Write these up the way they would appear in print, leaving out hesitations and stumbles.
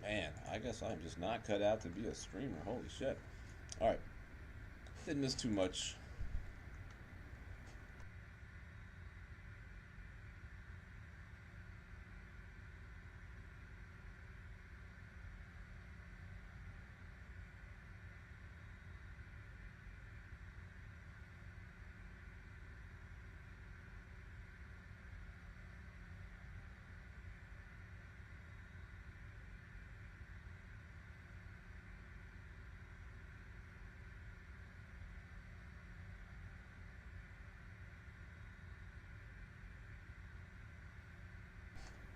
Man, I guess I'm just not cut out to be a streamer. Holy shit. Alright. Didn't miss too much.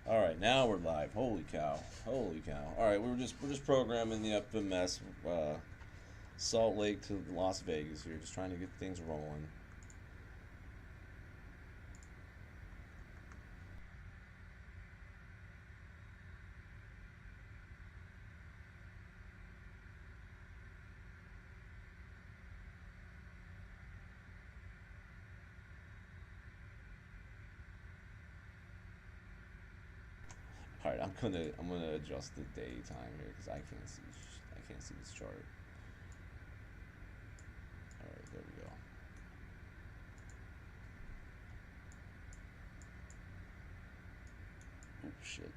All right, now we're live. Holy cow! Holy cow! All right, we're just programming the FMS Salt Lake to Las Vegas here, just trying to get things rolling. All right, I'm gonna adjust the daytime here because I can't see this chart. All right, there we go. Oh shit!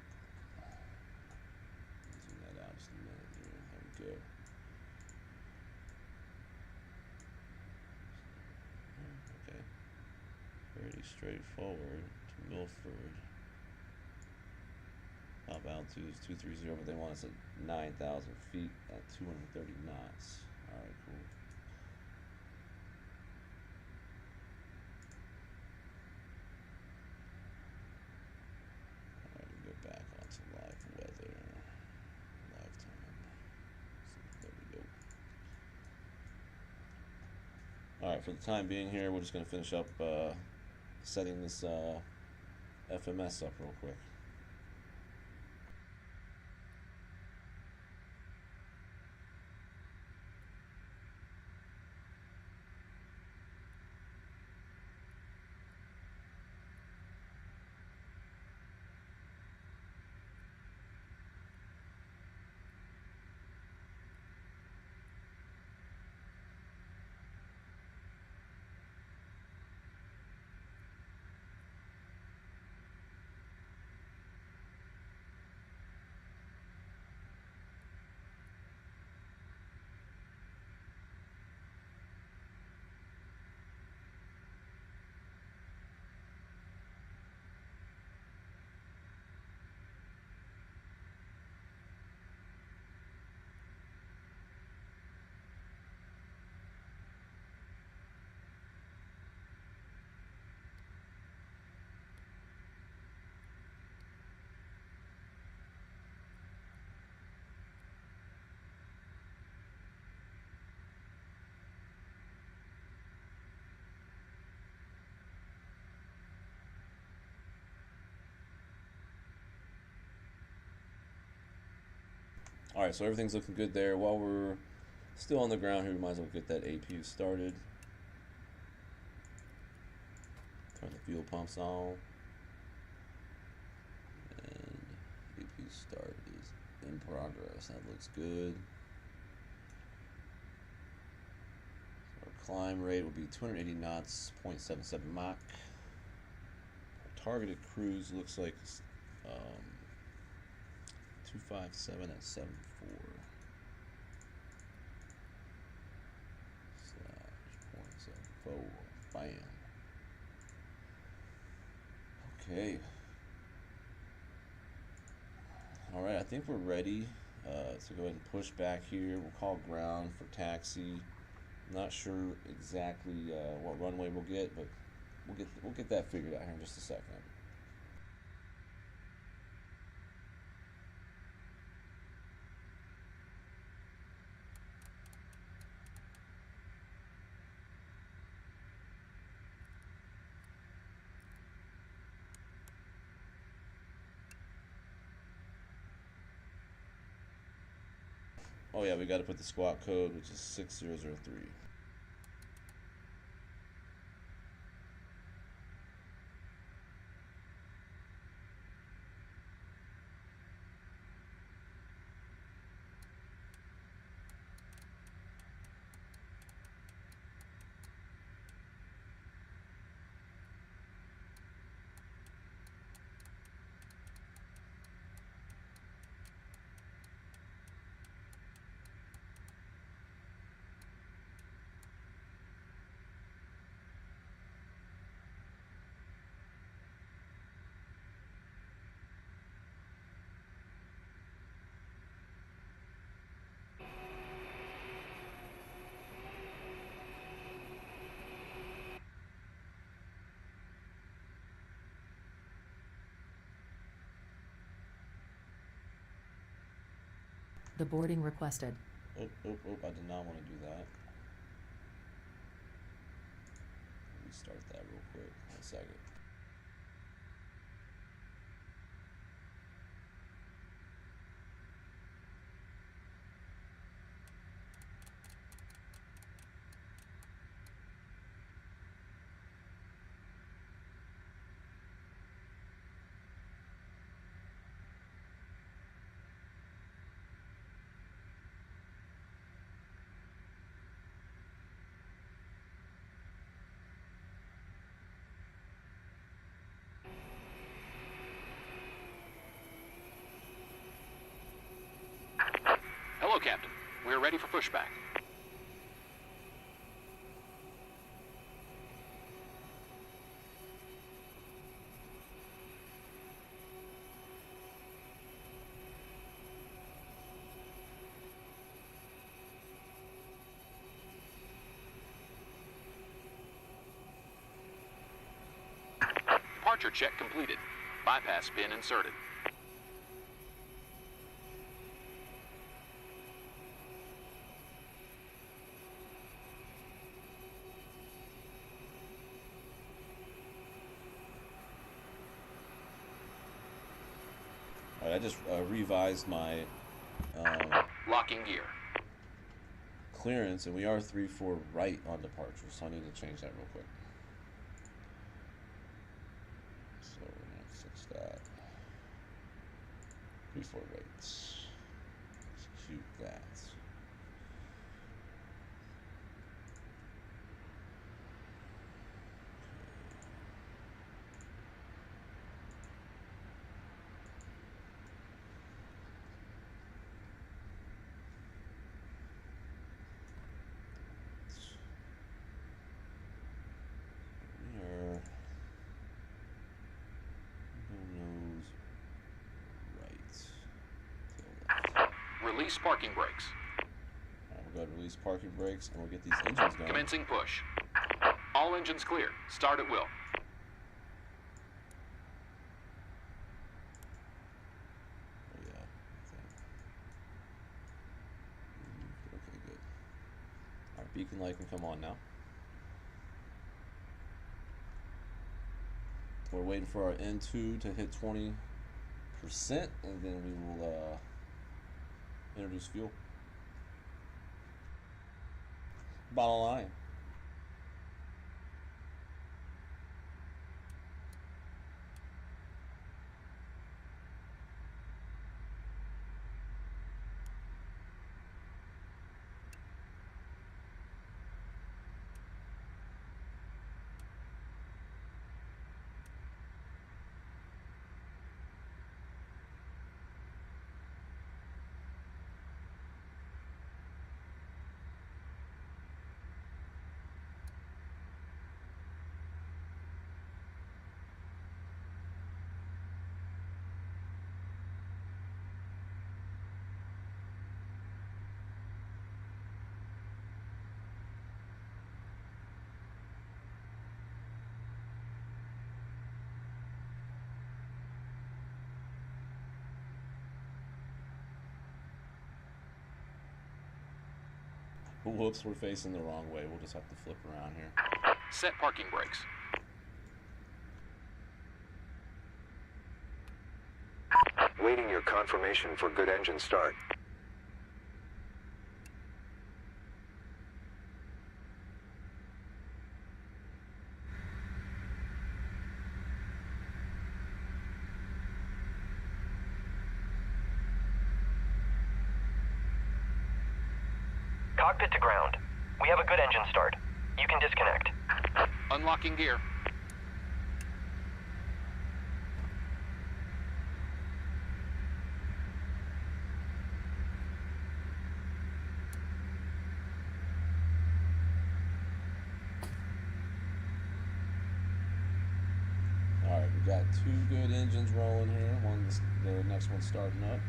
Zoom that out just a minute here. There we go. Okay, pretty straightforward to Milford. Top altitude is 230, but they want us at 9,000 feet at 230 knots. All right, cool. All right, we go back onto live weather, live time. So there we go. All right, for the time being here, we're just gonna finish up setting this FMS up real quick. All right, so everything's looking good there. While we're still on the ground here, we might as well get that APU started. Turn the fuel pumps on. And APU start is in progress. That looks good. So our climb rate will be 280 knots, 0.77 Mach. Our targeted cruise looks like 257 at 74. Slash 0.74. Bam. Okay. All right, I think we're ready to go ahead and push back here. We'll call ground for taxi. Not sure exactly what runway we'll get, but we'll get that figured out here in just a second. Oh yeah, we got to put the squawk code, which is 6003. The boarding requested. Oh, I did not want to do that. Restart that real quick. 1 second. Hello, Captain. We're ready for pushback. Departure check completed. Bypass pin inserted. All right, I just revised my Locking gear. clearance, and we are 3-4 right on departure, so I need to change that real quick. So we're gonna fix that. 3-4 rates. Execute that. Release parking brakes. Alright, we'll go ahead and release parking brakes, and we'll get these engines going. Commencing push. All engines clear. Start at will. Oh yeah, okay, good. Our beacon light can come on now. We're waiting for our N2 to hit 20%, and then we will introduce fuel. Bottom line. Whoops, we're facing the wrong way. We'll just have to flip around here. Set parking brakes. Waiting your confirmation for good engine start. Cockpit to ground. We have a good engine start. You can disconnect. Unlocking gear. Alright, we got 2 good engines rolling here. The next one's starting up.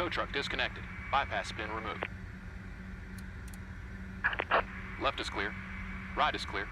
Tow truck disconnected. Bypass bin removed. Left is clear. Right is clear.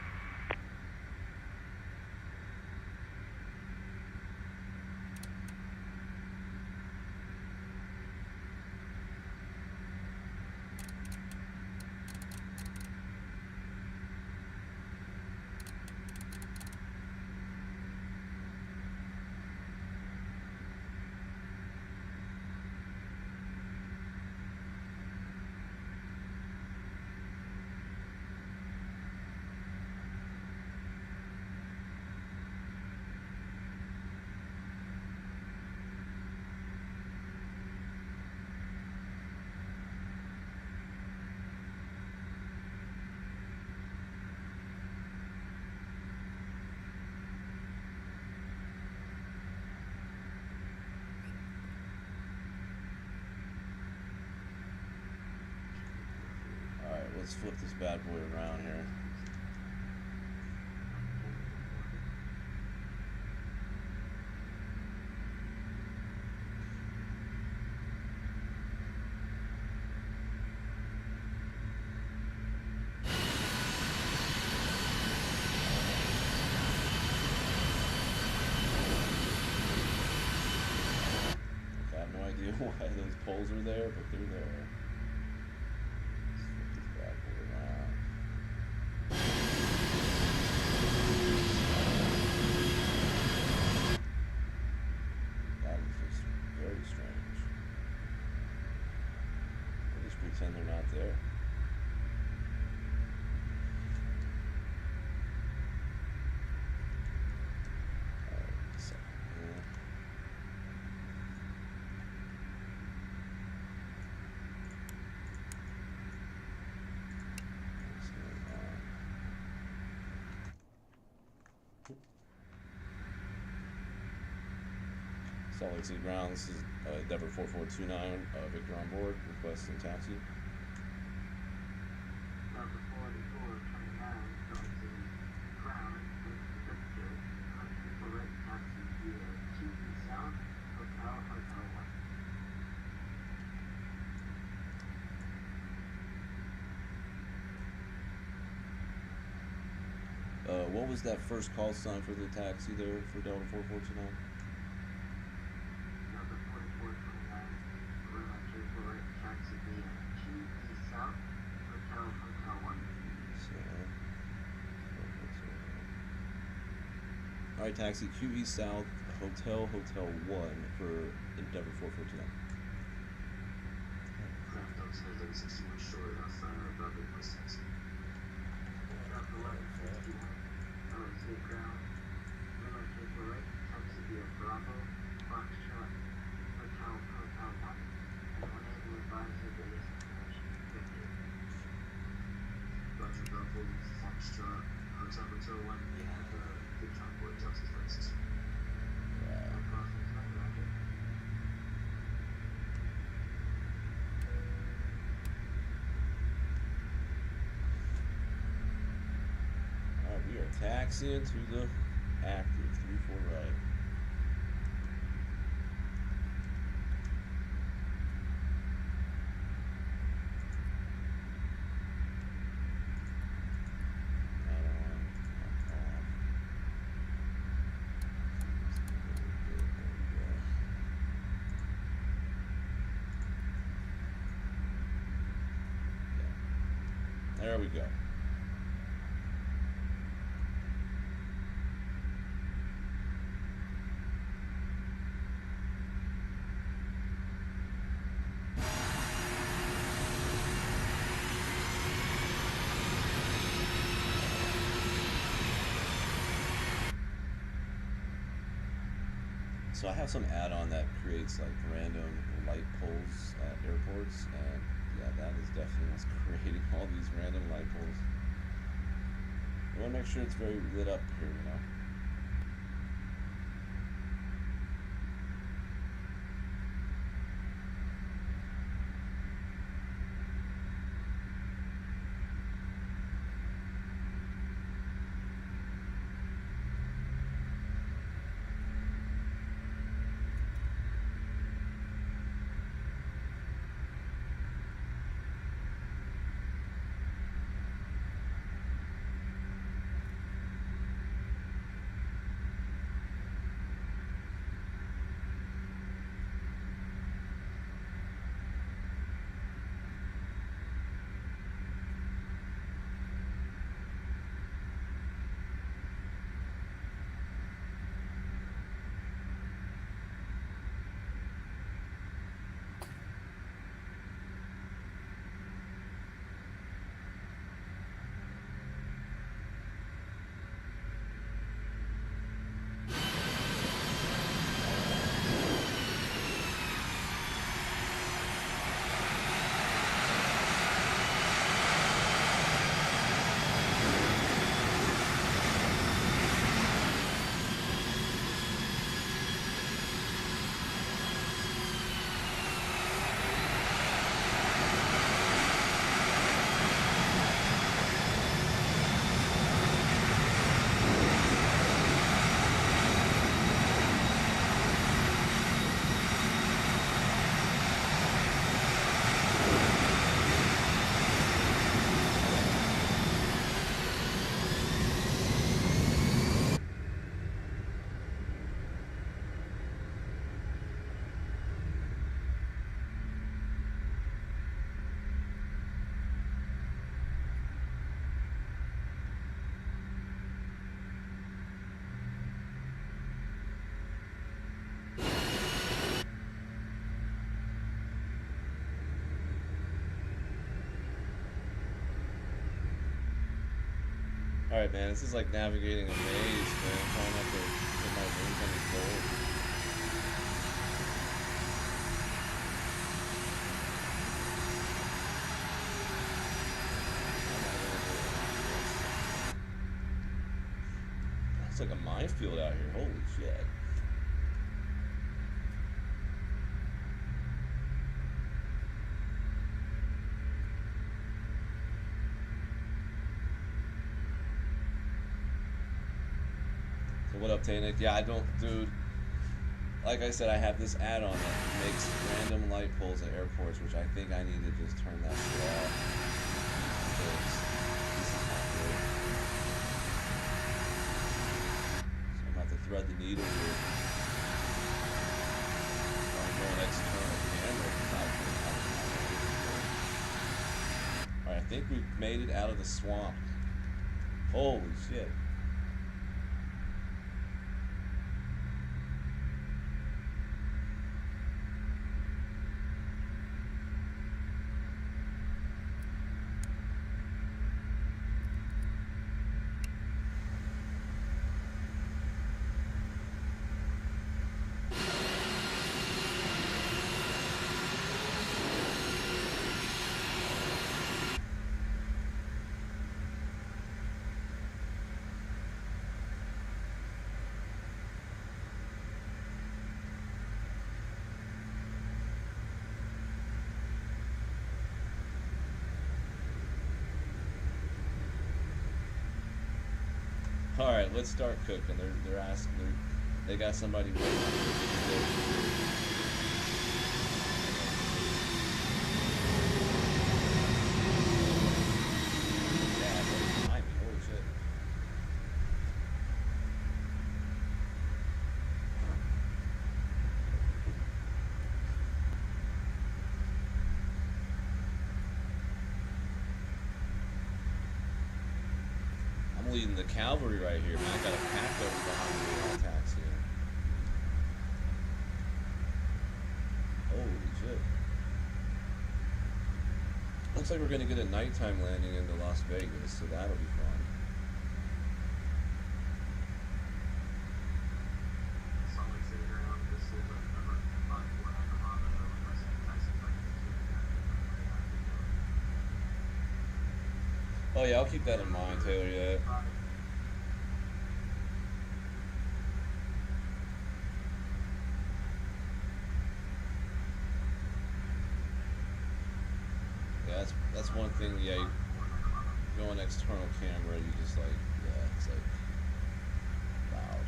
Alright, let's flip this bad boy around here. I have no idea why those poles are there, but they're there. Let's flip this bad boy around. That is just very strange. We'll just pretend they're not there. Alright, so here. Salt Lake City ground, this is Denver 4429, Victor on board, requesting taxi. Number 4429, Salt Lake City ground, Victor, correct taxi via QE South, Hotel 1. What was that first call sign for the taxi there for Delta 4429? Number 4429, correct taxi via QE South, Hotel 1. So, alright, taxi QE South, Hotel 1 for Endeavor 4429. Craft outside 1161 short outside of Robert West Taxi. Drop 1151, LSA ground, LSA correct, taxi via Bravo, Foxtrot, Hotel 1, and unable advisor there is information. Victor. Roger Bravo, Foxtrot, Hotel 1, we have Victor on board, Texas license. No problem, Roger. Alright, we are taxiing to the active 34 right. There we go. So I have some add-on that creates like random light poles at airports, and yeah, that is definitely what's creating all these random light poles. I want to make sure it's very lit up here, you know. Alright, man, this is like navigating a maze, man. Trying not to put my wings on the board. It's like a minefield out here. Holy shit. So what up, Tanik? Yeah, I don't, dude. Like I said, I have this add-on that makes random light poles at airports, which I think I need to just turn that shit off. Because this is not good. So I'm about to thread the needle here. I'm going external camera. Alright, I think we've made it out of the swamp. Holy shit. All right, let's start cooking. They're asking. They got somebody waiting. Yeah, they're behind me. Holy shit. I'm leading the cavalry right here, man. I got a pack over behind me while taxiing. Holy shit. Looks like we're gonna get a nighttime landing into Las Vegas, so that'll be fun. Oh yeah, I'll keep that in mind, Taylor. Yeah. Yeah, that's one thing. Yeah, you go on external camera, you just like, yeah, it's like loud.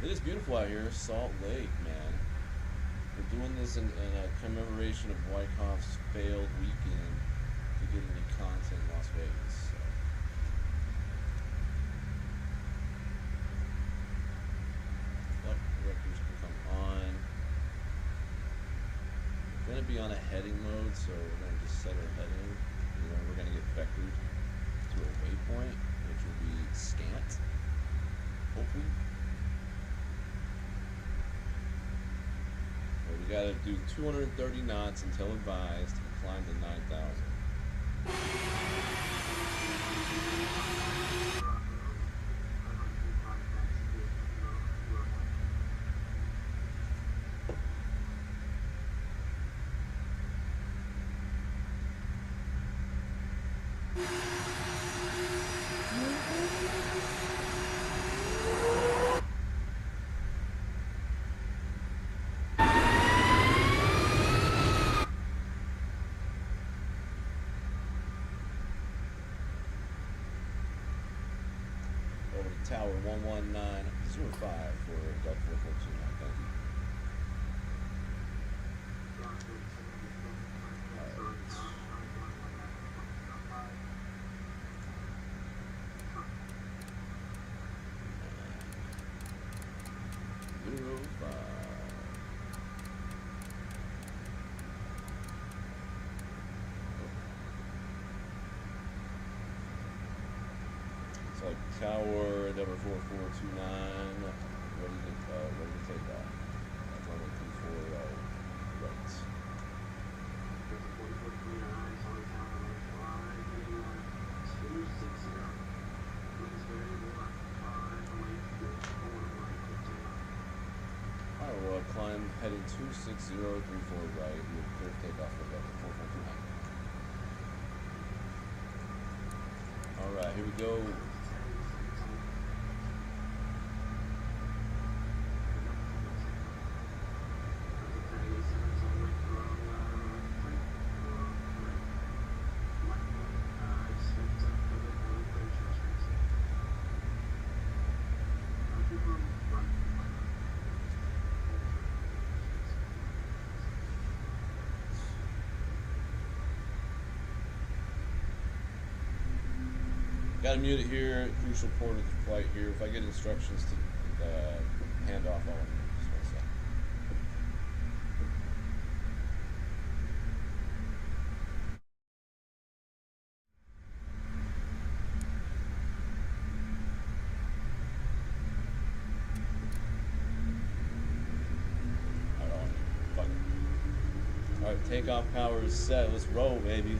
It is beautiful out here, Salt Lake, man. We're doing this in a commemoration of Wyckoff's failed weekend to get any content in Las Vegas. So. Flight directors can come on. We're going to be on a heading mode, so we're going to just set our heading. And then we're going to get vectored to a waypoint, which will be scant, hopefully. We gotta do 230 knots until advised and climb to 9,000. Tower 11905 for Delta 442. Thank you. Tower, number 4429, ready to take off. Runway 34, right. Delta 4429, solid tower, runway 260. Winds variable at 5, runway 41, take off. Alright, well, climb heading 26034 right. We'll clear takeoff for Delta 4429. Alright, here we go. Gotta mute it here, crucial port of the flight here. If I get instructions to hand off, I'll just one sec. Alright, fuck it. Alright, takeoff power is set. Let's roll, baby.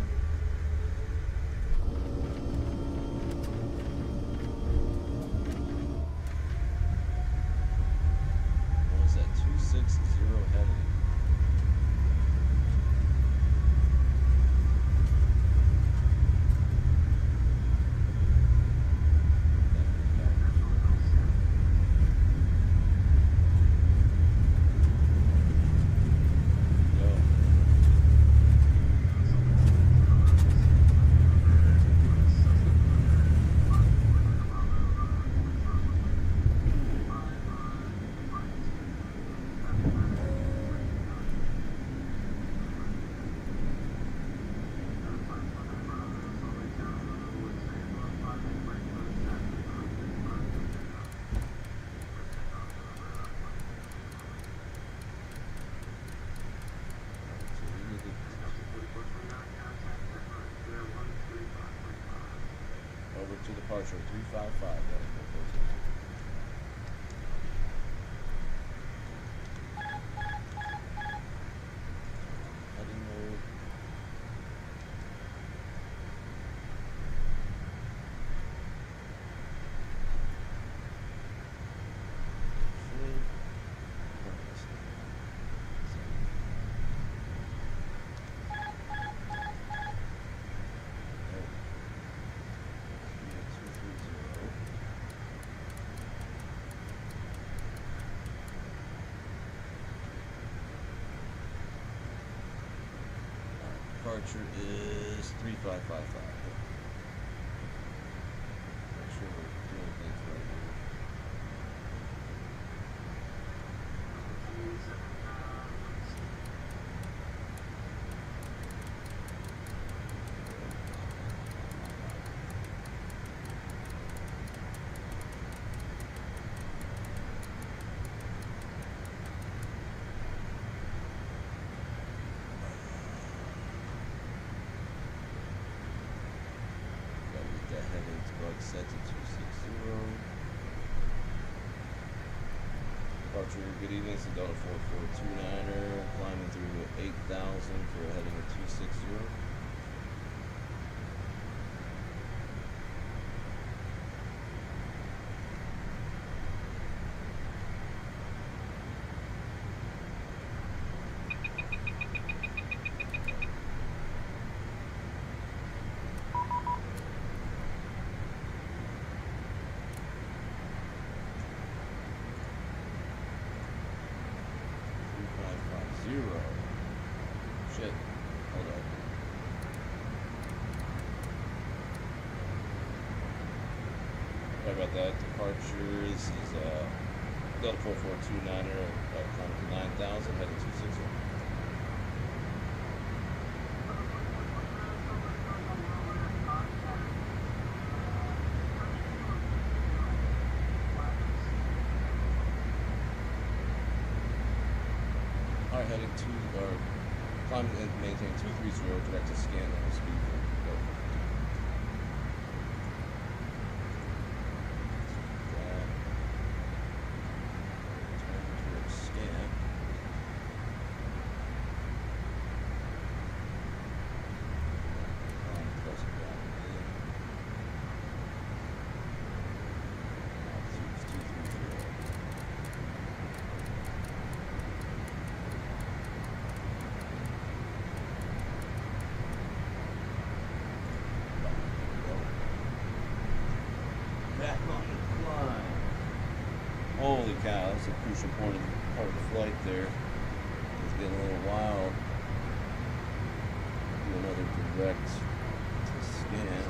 To departure 355. Heading mode. Departure is 3555. Make sure we're doing things right here. Set to 260. Departure, good evening, it's a Delta 4429er, climbing through 8,000 for a heading of 260. Shit. Hold on. Sorry about that. Departure is Delta 4429er, climbing to 9,000, heading 260. Alright, heading to, or climbing and maintaining 230, direct to scan level speed. some point in part of the flight there. It's getting a little wild. Do another direct to scan.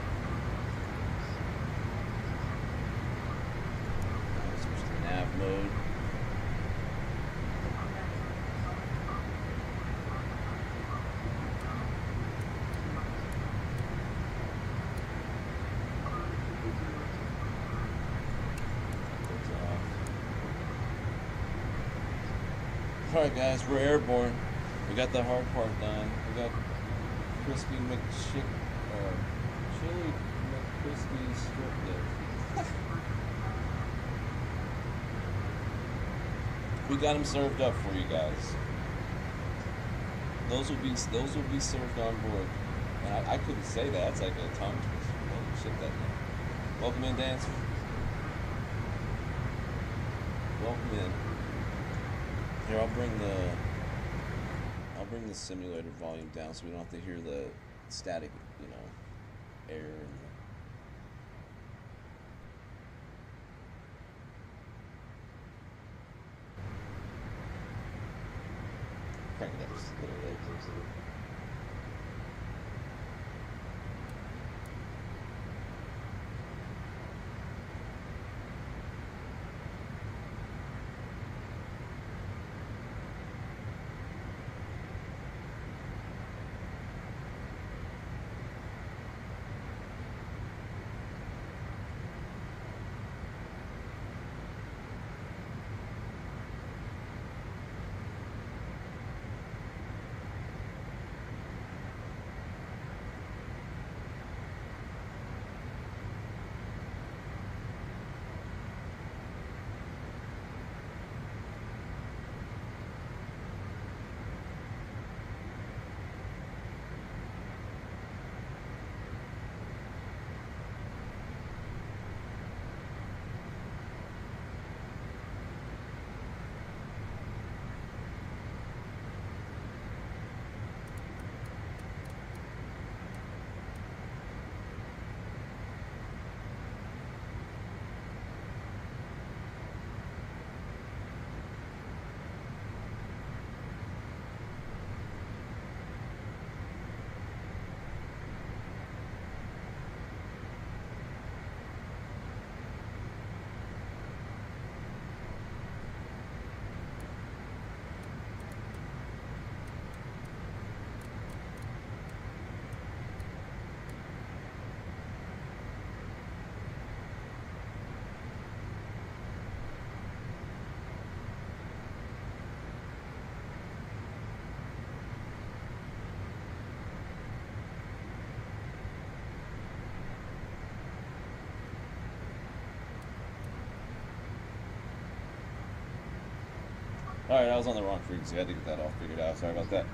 Switch to nav mode. Alright guys, we're airborne. We got the hard part done. We got crispy chili McCrispy strip dip. We got them served up for you guys. Those will be served on board. And I couldn't say that. It's like a tongue twister. Holy shit, that name. Welcome in, dancer. Welcome in. Here, I'll bring the simulator volume down so we don't have to hear the static, air and crank it up just a little bit. Alright, I was on the wrong frequency. I had to get that all figured out. Sorry about that.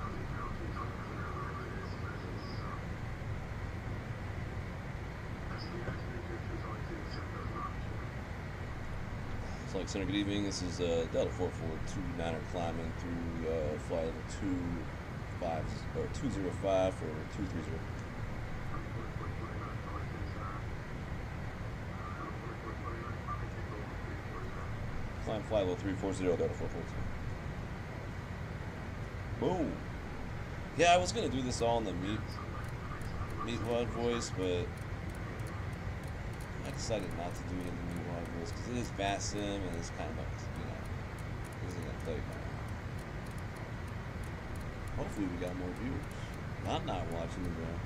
So, Center, good evening. This is Delta 4429 climbing through flight level 205 for 230. Climb flight level 340, Delta 442. Boom. Yeah, I was gonna do this all in the meat-wad voice, but I decided not to do it in the meat-wad voice because it is Basim and it's kind of like, this isn't gonna play now. Hopefully we got more viewers. I'm not watching the video.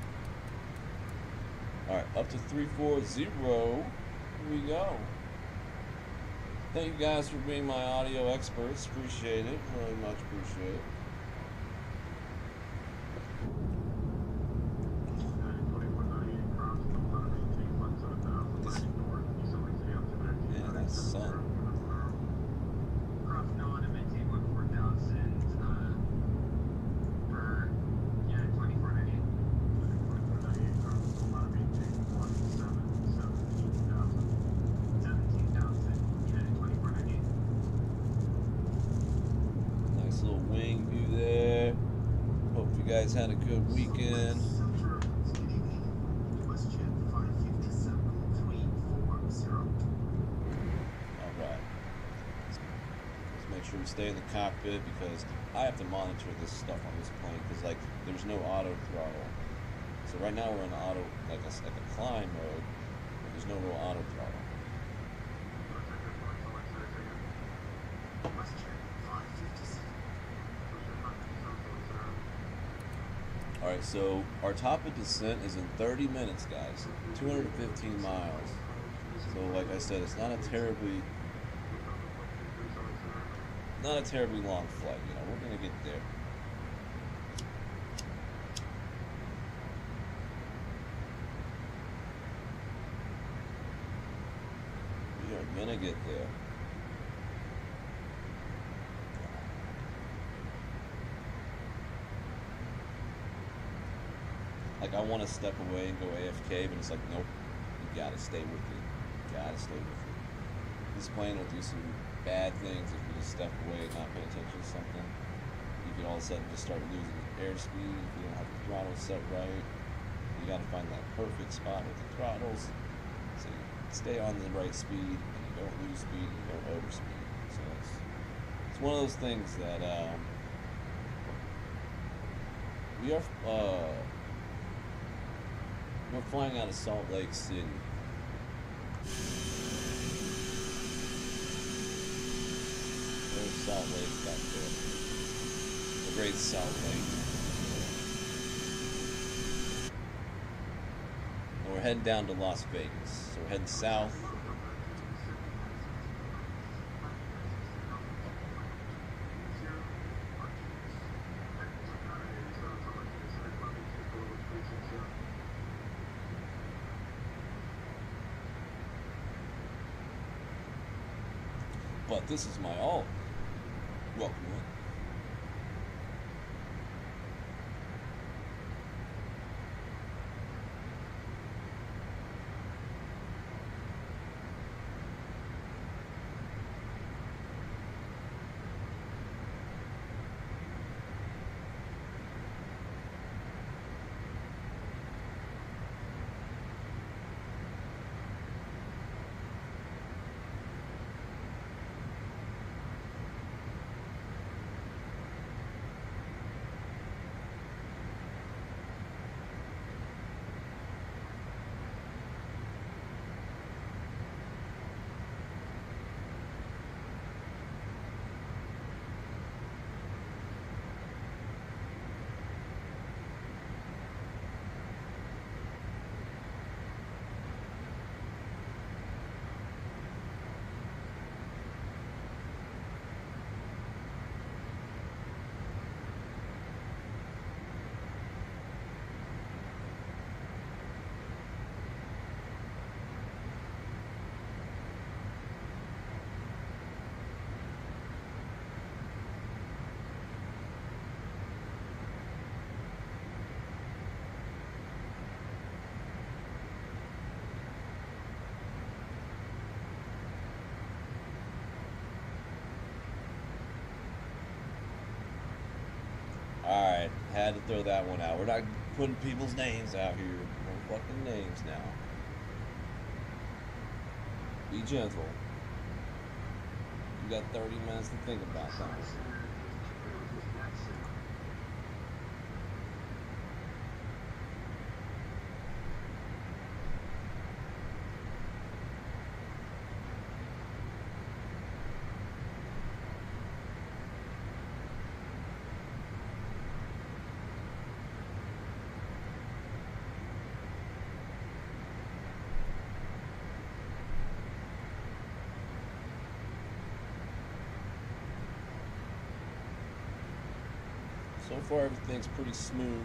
Alright, up to 340. Here we go. Thank you guys for being my audio experts. Appreciate it. Really much appreciate it. Yeah, that's sun. Guys had a good weekend. Alright. Let's make sure we stay in the cockpit because I have to monitor this stuff on this plane because like there's no auto throttle. So right now we're in auto like a climb mode, but there's no real auto throttle. Alright, so our top of descent is in 30 minutes, guys. 215 miles. So like I said, it's not a terribly long flight, you know, we're gonna get there. We are gonna get there. Like I want to step away and go AFK, but it's like, nope, you gotta stay with it. You gotta stay with it. This plane will do some bad things if you just step away and not pay attention to something. You can all of a sudden just start losing airspeed if you don't have the throttle set right. You gotta find that perfect spot with the throttles, so you stay on the right speed and you don't lose speed and you don't overspeed. So it's one of those things that we're flying out of Salt Lake City. There's Salt Lake back there. The Great Salt Lake. And we're heading down to Las Vegas. So we're heading south. But this is my all. Welcome in. Alright, had to throw that one out. We're not putting people's names out here. No fucking names now. Be gentle. You got 30 minutes to think about that. So far, everything's pretty smooth.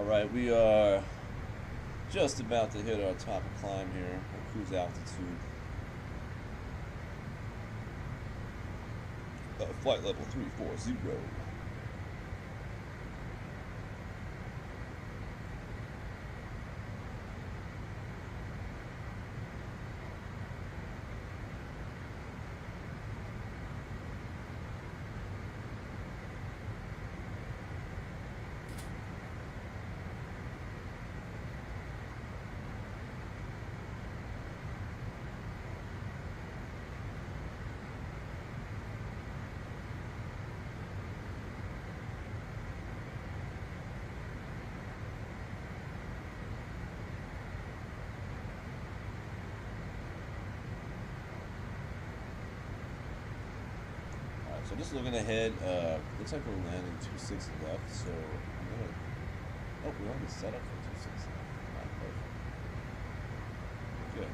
Alright, we are just about to hit our top of climb here, our cruise altitude. Flight level 340. So just looking ahead, looks like we're landing 260 left, so I'm gonna, oh, we're already set up for 260. Alright, perfect. Good.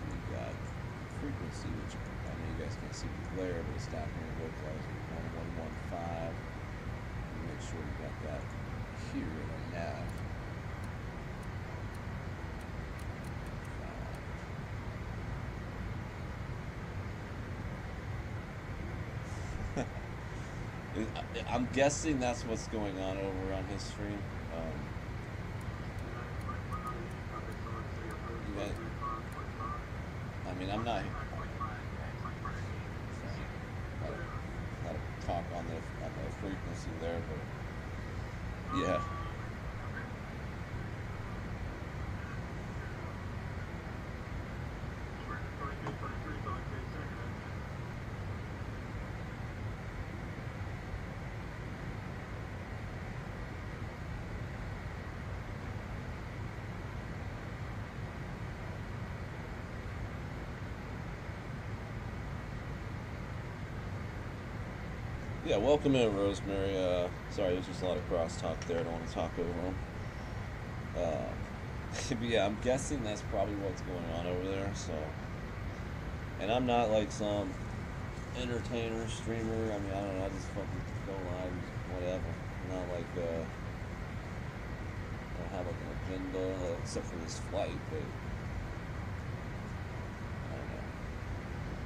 We got frequency, which I know you guys can't see the glare, but it's down here in localizer 1115. Make sure we got that here in our nav. I'm guessing that's what's going on over on his stream. I mean, I'm not. How to talk on the frequency there, but yeah. Yeah, welcome in, Rosemary. Sorry, there's just a lot of crosstalk there. I don't want to talk over them. But yeah, I'm guessing that's probably what's going on over there. So, and I'm not like some entertainer, streamer. I mean, I don't know. I just fucking go live, whatever. I'm not like I don't have like an agenda except for this flight, but I don't know.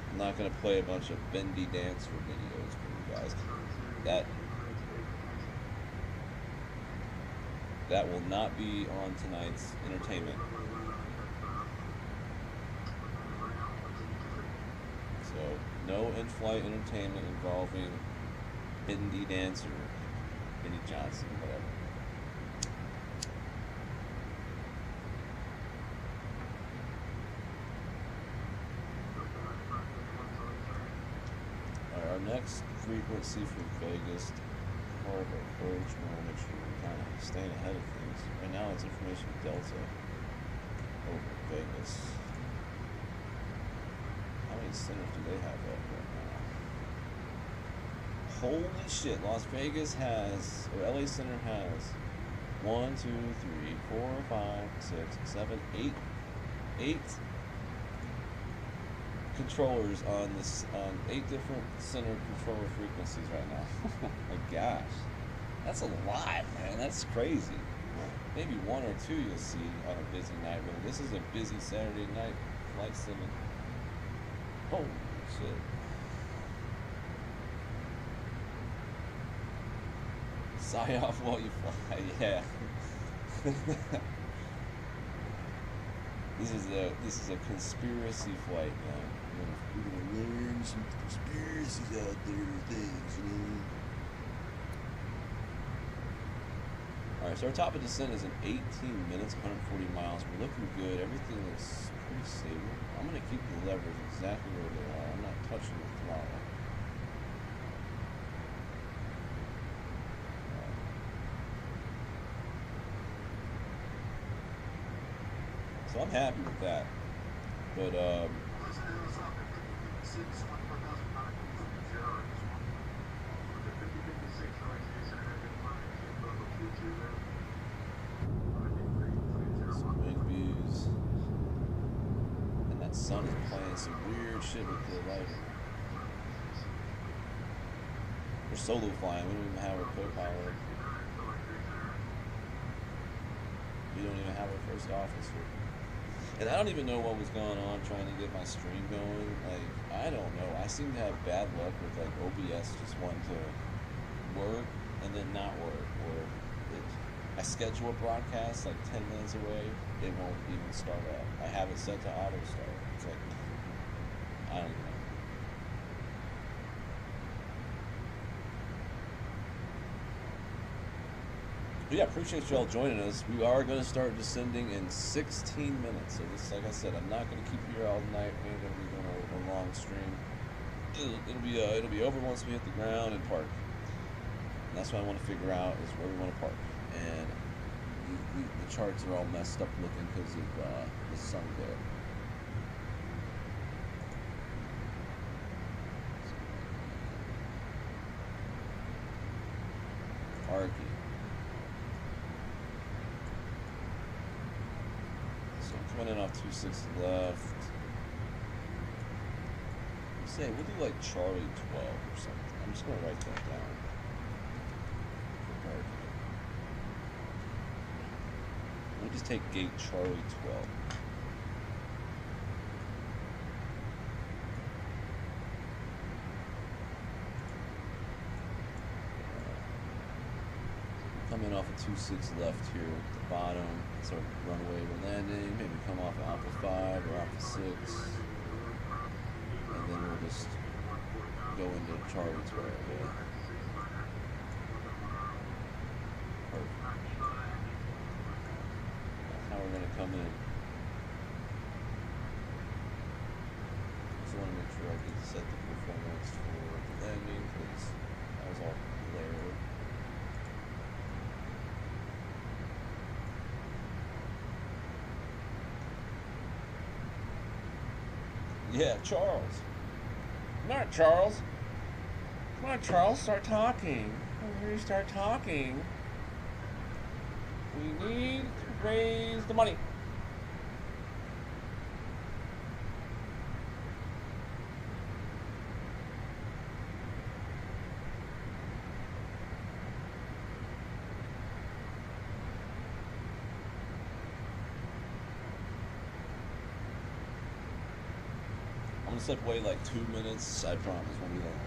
I'm not gonna play a bunch of bendy dancer videos for you guys. That will not be on tonight's entertainment. So no in-flight entertainment involving bendy dancer, Benny Johnson, whatever. Our next frequency for Vegas, part of our approach, we want to make sure we're kind of staying ahead of things. Right now it's information Delta over Vegas. How many centers do they have up right now? Holy shit, Las Vegas has, or LA Center has 1, 2, 3, 4, 5, 6, 7, 8 controllers on 8 different center controller frequencies right now. Oh my gosh, that's a lot, man. That's crazy. Maybe 1 or 2 you'll see on a busy night, but this is a busy Saturday night flight sim. Holy shit. Sigh off while you fly, yeah. This is a conspiracy flight, man. We're gonna learn some conspiracies out there, things, you know. Alright, so our top of descent is in 18 minutes, 140 miles. We're looking good. Everything looks pretty stable. I'm gonna keep the levers exactly where they are. I'm not touching the throttle. So I'm happy with that. But some big views. And that sun is playing some weird shit with the lighting. We're solo flying. We don't even have a co-pilot. We don't even have our first officer. And I don't even know what was going on trying to get my stream going. Like, I don't know. I seem to have bad luck with like OBS just wanting to work and then not work. Or I schedule a broadcast like 10 minutes away, it won't even start up. I have it set to auto start. It's like, I don't know. But yeah, appreciate y'all joining us. We are going to start descending in 16 minutes. So this, like I said, I'm not going to keep you here all night. We ain't going to be doing a long stream. It'll be over once we hit the ground and park. And that's what I want to figure out is where we want to park. And the charts are all messed up looking because of the sun glare. Parking. So I'm coming in off 26 left. Let's say we'll do like Charlie 12 or something. I'm just gonna write that down. For parking. We'll just take gate Charlie 12. Coming off of 26 left here at the bottom. So runway we're landing. Maybe come off of Alpha 5 or Alpha 6. And then we'll just go into Charlie 12. Yeah. Perfect. That's how we're going to come in. Just want to make sure I get set the performance for the landing because that was all glare. Yeah, Charles. Come on, Charles. Come on, Charles, start talking. When you start talking, we need to raise the money. I'm gonna step away like 2 minutes, I promise, when we land.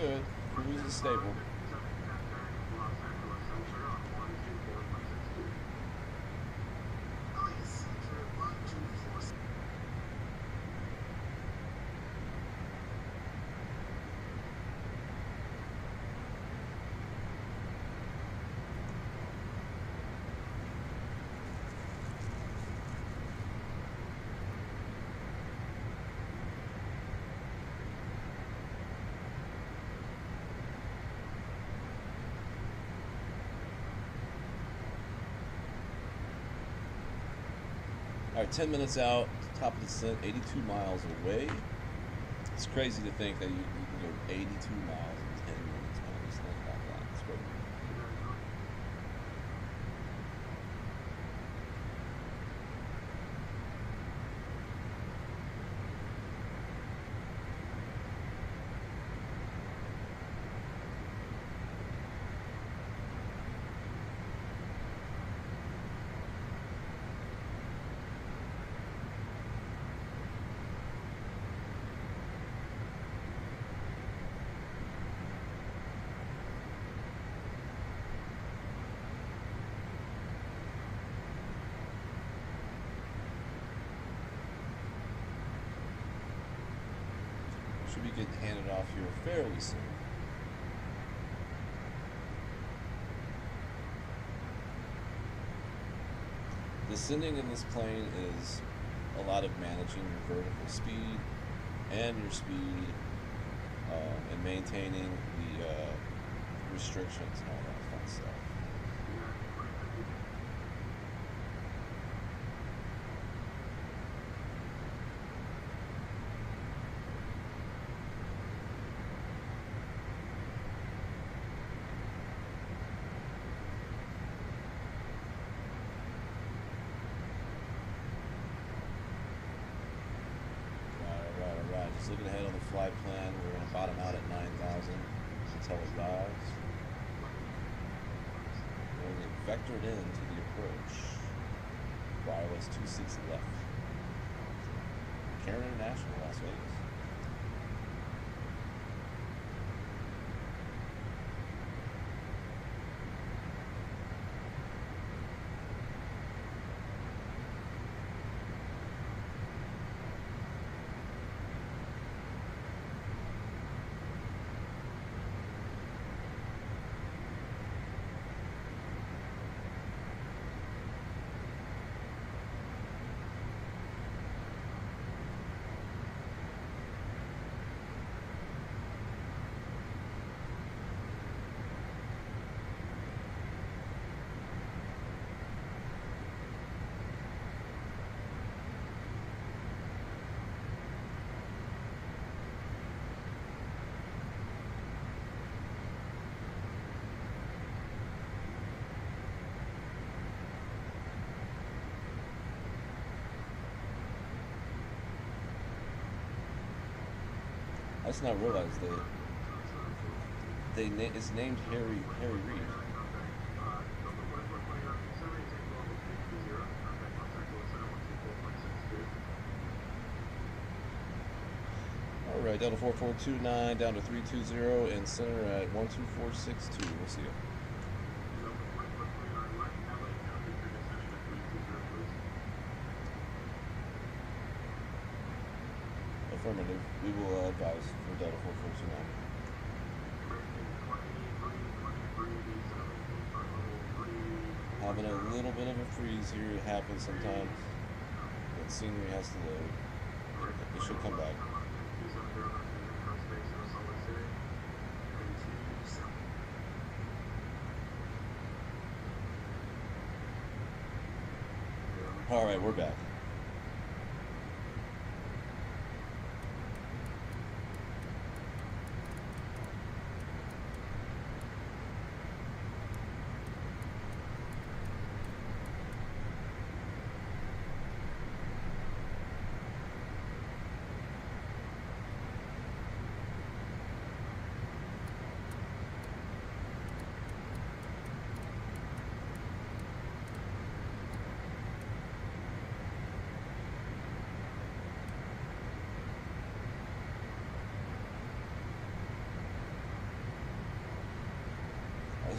good. Cruise is stable. All right, 10 minutes out, top of the descent, 82 miles away. It's crazy to think that you can go 82 miles in 10 minutes, man. Just think about that. It's crazy. Should be getting handed off here fairly soon. Descending in this plane is a lot of managing your vertical speed and your speed and maintaining the restrictions and all that fun stuff. Just looking ahead on the flight plan, we're going to bottom out at 9,000 until it dives. We're going to get vectored into the approach. Wireless 26 left. Cairn International, Las Vegas. I just now realized it's named Harry Reid. All right, Delta 4429 down to 320 and center at 12462. We'll see you. Affirmative. We will advise for Delta 4429. Having a little bit of a freeze here. It happens sometimes. But scenery has to load. It should come back. All right, we're back.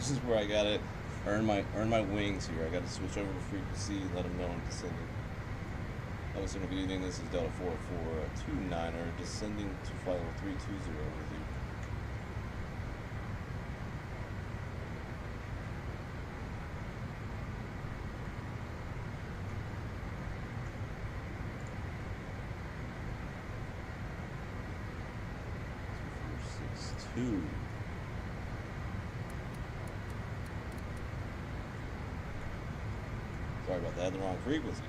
This is where I gotta earn my wings here. I gotta switch over to frequency and let them know I'm descending. Hello, sir. Good evening. This is Delta 4429er descending to flight level 320 with you. Two. Sorry about that, the wrong frequency.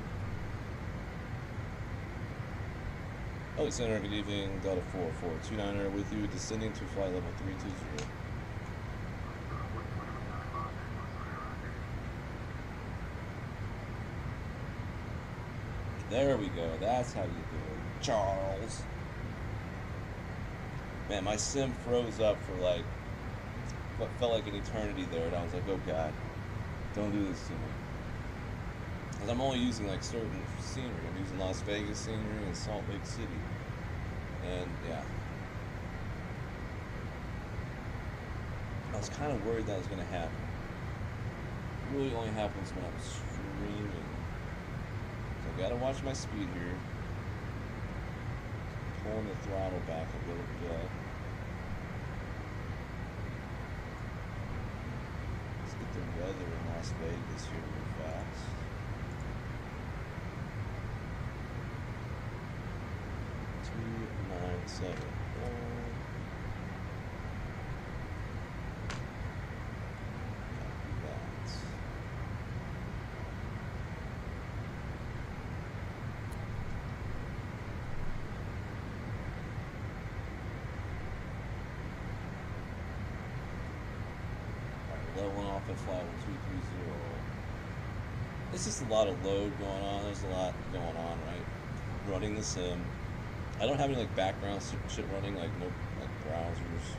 Hello, Center, good evening. Delta 4429er with you, descending to flight level 320. There we go, that's how you do it, Charles. Man, my sim froze up for like what felt like an eternity there, and I was like, oh god, don't do this to me. Because I'm only using like certain scenery. I'm using Las Vegas scenery and Salt Lake City. And yeah. I was kind of worried that was going to happen. It really only happens when I'm streaming. So I gotta watch my speed here. Pulling the throttle back a little bit. Let's get the weather in Las Vegas here real fast. $297. Leveling off at flight level 230. It's just a lot of load going on. There's a lot going on, right? Running the sim. I don't have any like background shit running, like no like browsers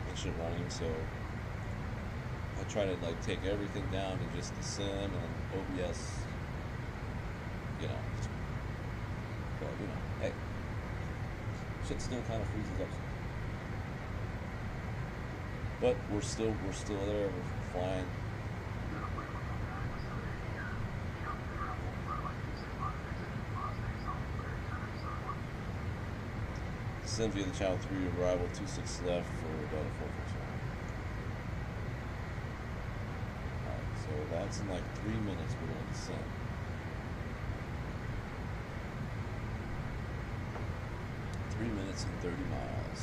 and shit running. So I try to like take everything down to just the sim and OBS. You know, but you know, hey, shit still kind of freezes up. But we're still there. We're flying. Descend via the channel 3 arrival 26 left for Delta 442. Alright, so that's in like 3 minutes we're gonna descend. Three minutes and 30 miles.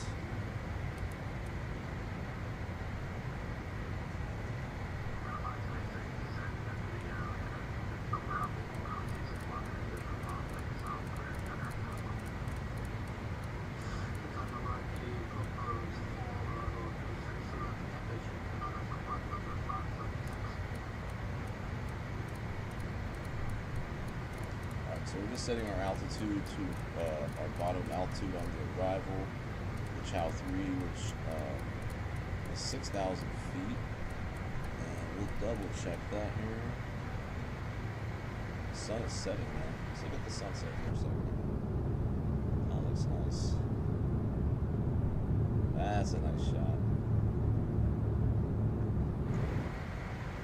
So we're just setting our altitude to our bottom altitude on the arrival, the Chow 3, which is 6,000 feet. And we'll double check that here. The sun is setting, man. Let's look at the sunset here a second. That looks nice. That's a nice shot.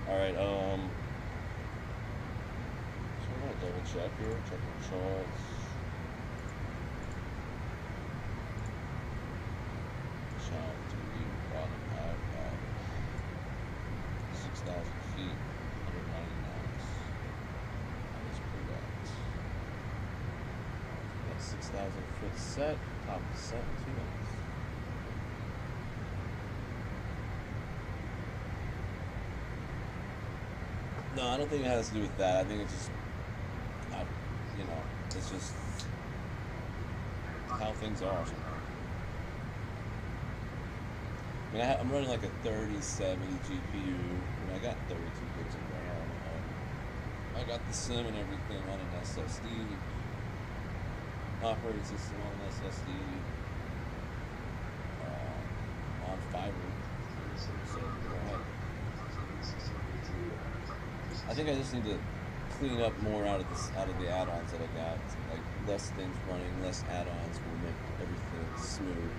Alright, double check here, check the charts. Chow 3, bottom out at 6,000 feet, 190 knots. That is correct. Got 6,000 foot set, top of set in 2 minutes. No, I don't think it has to do with that. I think it's just you know, it's just how things are. I mean, I'm running like a 3070 GPU, and I got 32 gigs of RAM. I got the sim and everything on an SSD, operating system on an SSD, on fiber. So, go ahead. I think I just need to clean up more out of the add-ons that I got. Like less things running, less add-ons will make everything smooth.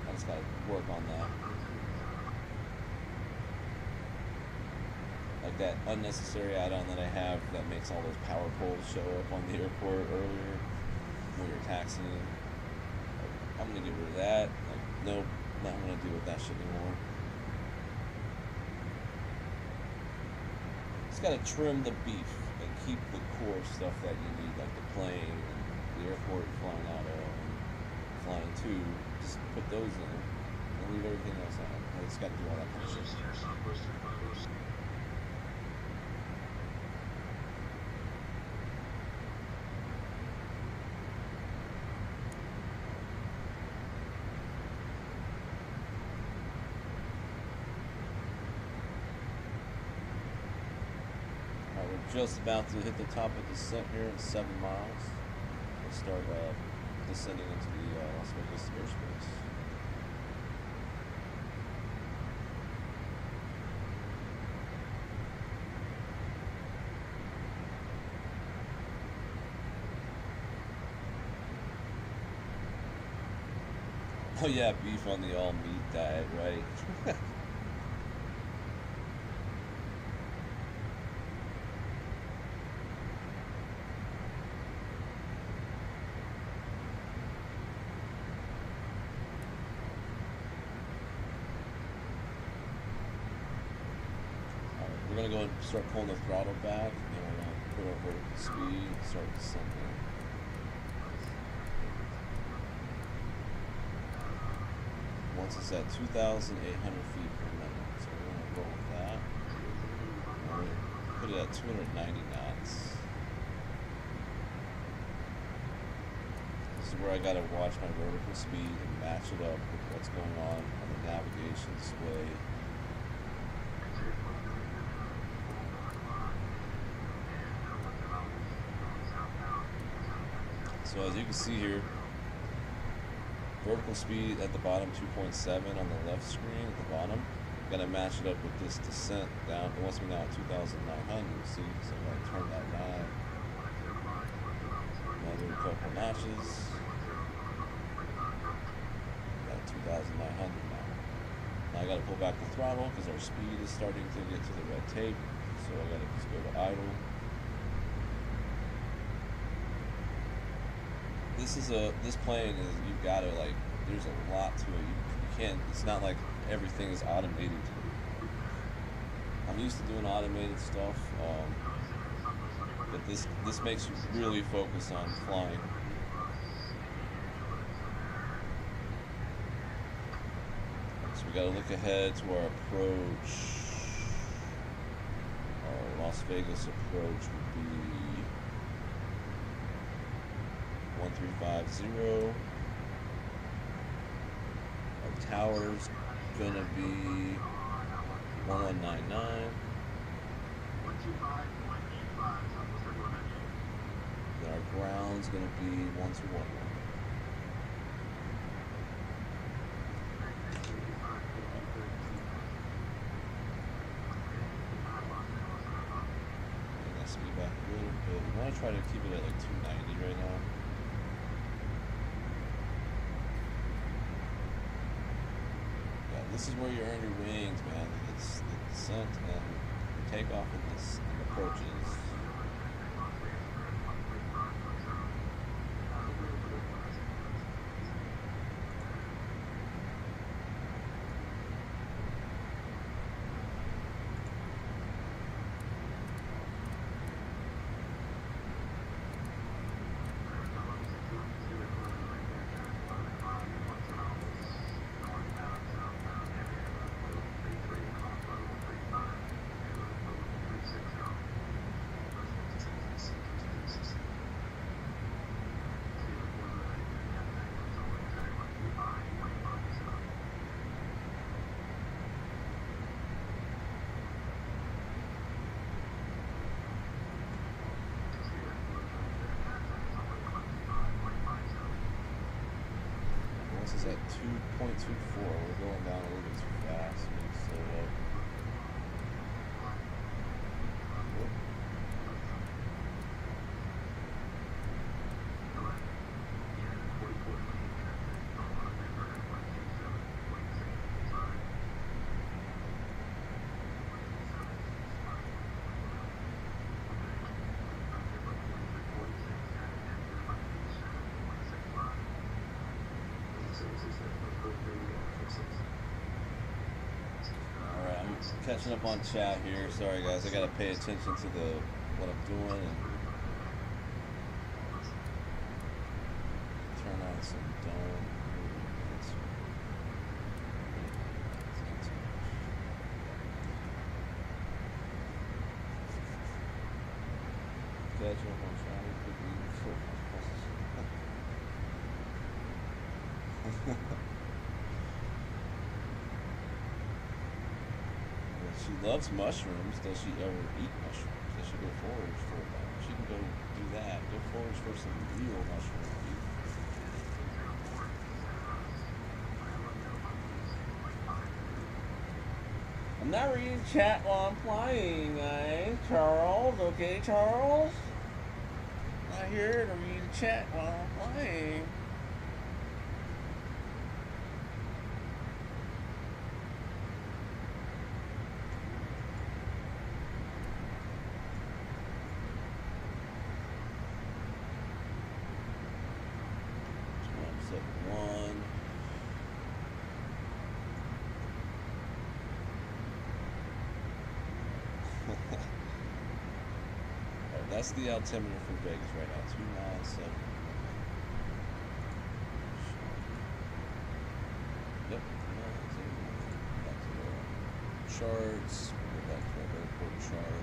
So Just gotta work on that. Like that unnecessary add-on that I have that makes all those power poles show up on the airport earlier when you're taxiing. Like, I'm gonna get rid of that. Like, nope, not gonna deal with that shit anymore. Just gotta trim the beef and keep the core stuff that you need, like the plane and the airport you're flying out of and flying to. Just put those in and leave everything else out. I just gotta do all that kind of shit. We're just about to hit the top of descent here at 7 miles. We'll start descending into the Las Vegas airspace. Oh yeah, beef on the all meat diet, right? We're gonna go and start pulling the throttle back, and we're gonna put our vertical speed and start descending. Once it's at 2,800 feet per minute, so we're gonna roll with that. And we're gonna put it at 290 knots. This is where I gotta watch my vertical speed and match it up with what's going on the navigation display. So as you can see here, vertical speed at the bottom 2.7 on the left screen at the bottom. Gotta match it up with this descent down. It wants me now at 2,900. See, so I'm gonna turn that knob. Another couple notches. Got 2,900 now. Now I gotta pull back the throttle because our speed is starting to get to the red tape. So I gotta just go to idle. This plane is, you've got to, like, there's a lot to it. You can't, it's not like everything is automated. I'm used to doing automated stuff, but this makes you really focus on flying. So we got to look ahead to our approach. Our Las Vegas approach would be 1350. Our tower's gonna be 1199. Then our ground's gonna be 1211. And let's speed back a little bit. We wanna try to keep it at like 290 right now. This is where you earn your wings, man. It's the descent and the takeoff and approaches. This is at 2.24. We're going down a little bit too fast. We need to slow it up. Whoop. catching up on chat here. Sorry guys, I gotta pay attention to what I'm doing and turn on some dome. Catch up on chat. She loves mushrooms. Does she ever eat mushrooms? Does she go forage for them? She can go do that. Go forage for some real mushrooms. I'm not reading chat while I'm playing, guys. Charles, okay, Charles? I'm not here to read chat while I'm playing. That's the altimeter for Vegas right now, 297. Yep, back to the charts. We'll go back to our airport chart.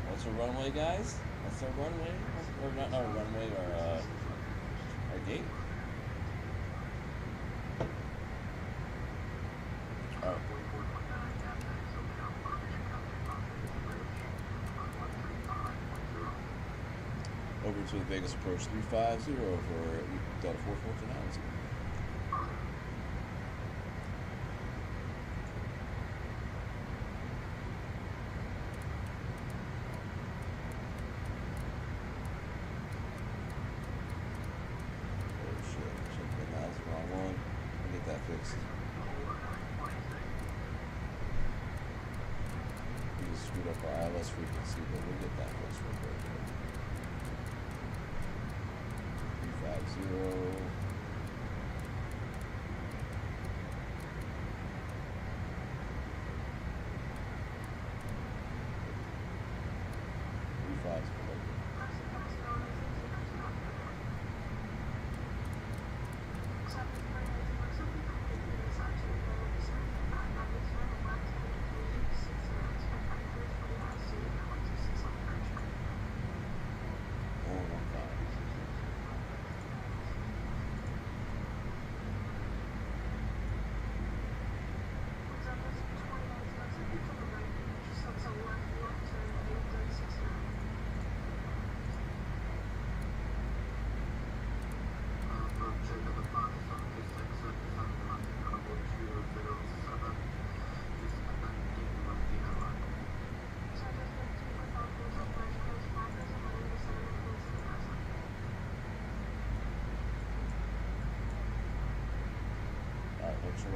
What's our runway, guys? What's our runway? Or not our runway, our gate? Over to the Vegas approach 350 for Delta 4429. Oh shit, that was the wrong one. I'll get that fixed. We just screwed up our ILS frequency, but we'll get that fixed real quick. 350.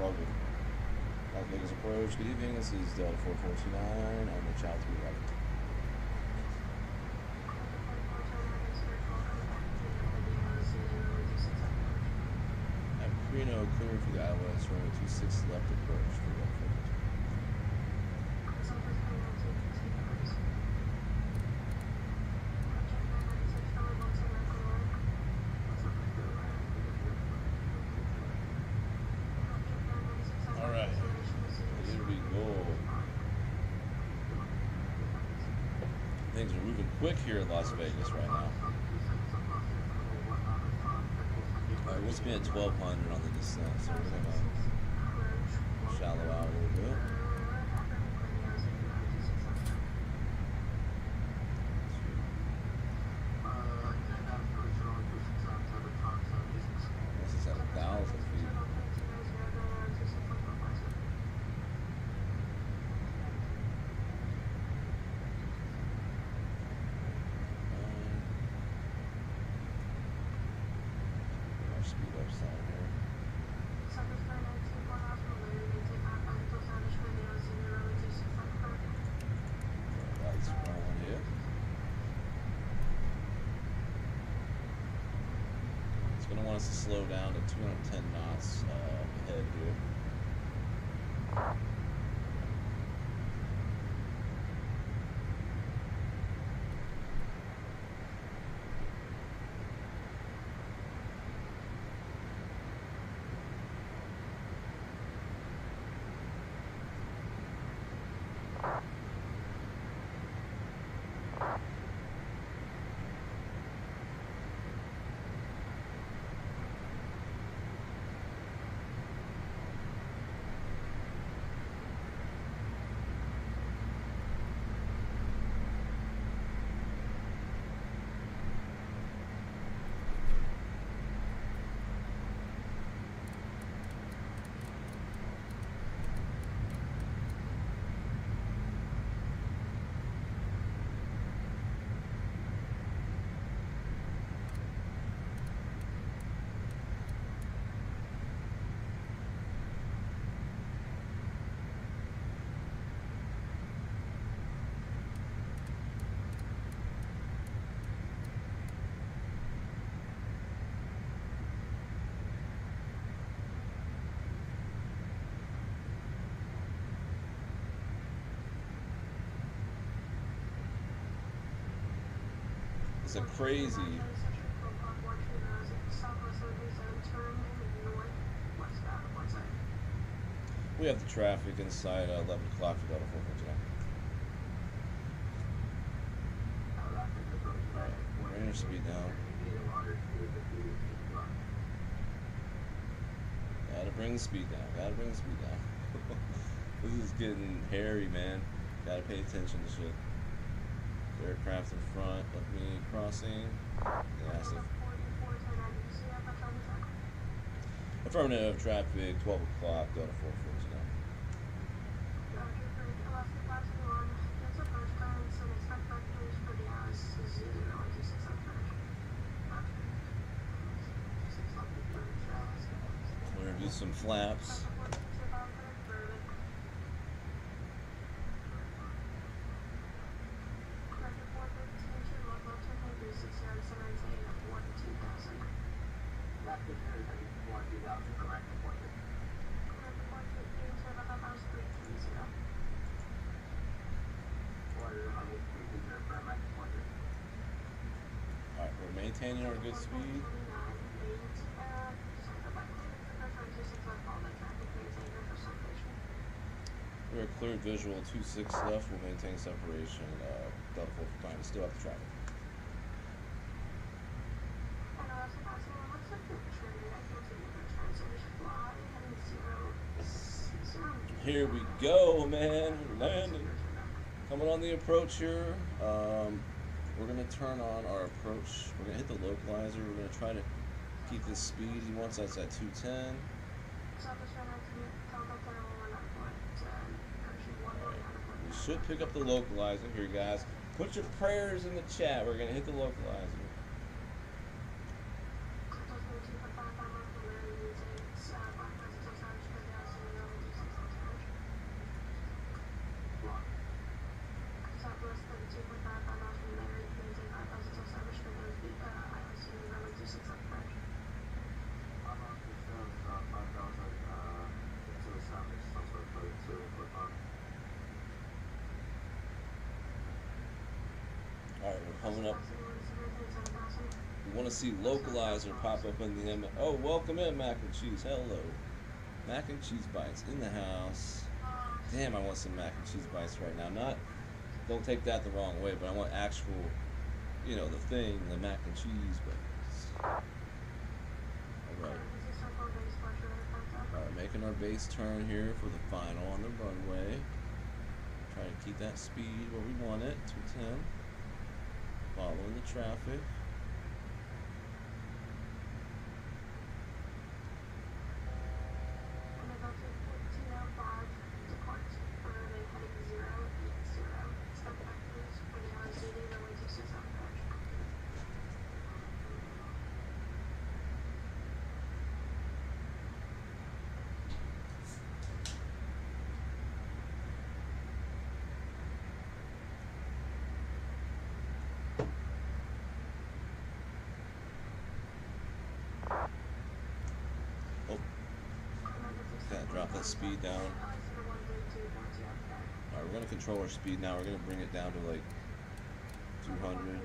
Roger. Las Vegas approach. Good evening. This is Delta 4429 on the Child 3 right. At Prino, clearing for the ILS, runway 26 left approach for Delta 4429. Things are moving quick here in Las Vegas right now. Alright, we'll spin at 1200 on the descent, so we're gonna shallow out a little bit. This is at 1,000 feet. going to want us to slow down to 210 knots ahead here. It's a crazy. We have the traffic inside 11 o'clock for Delta 449. Alright, bring your speed down. Gotta bring the speed down. Gotta bring the speed down. This is getting hairy, man. Gotta pay attention to shit. Aircraft in front of me crossing. Yeah, affirmative, traffic, 12 o'clock, Delta 449. We're going to do some flaps. Alright, we're maintaining our good speed. We're cleared visual, 2-6 left, we'll maintain separation, Delta 449, still have the traffic. Here we go, man, we're landing. Coming on the approach here, we're going to turn on our approach, we're going to hit the localizer, we're going to try to keep this speed he wants us at 210. We should pick up the localizer here, guys. Put your prayers in the chat, we're going to hit the localizer. Alright, we're coming up. We want to see localizer pop up in the M. Oh, welcome in, Mac and Cheese. Hello. Mac and Cheese Bites in the house. Damn, I want some Mac and Cheese Bites right now. Not, don't take that the wrong way, but I want actual, you know, the thing, the Mac and Cheese Bites. Alright. Alright, making our base turn here for the final on the runway. Try to keep that speed where we want it, 210. Following the traffic. the speed down. Alright, we're going to control our speed now. We're going to bring it down to like 200.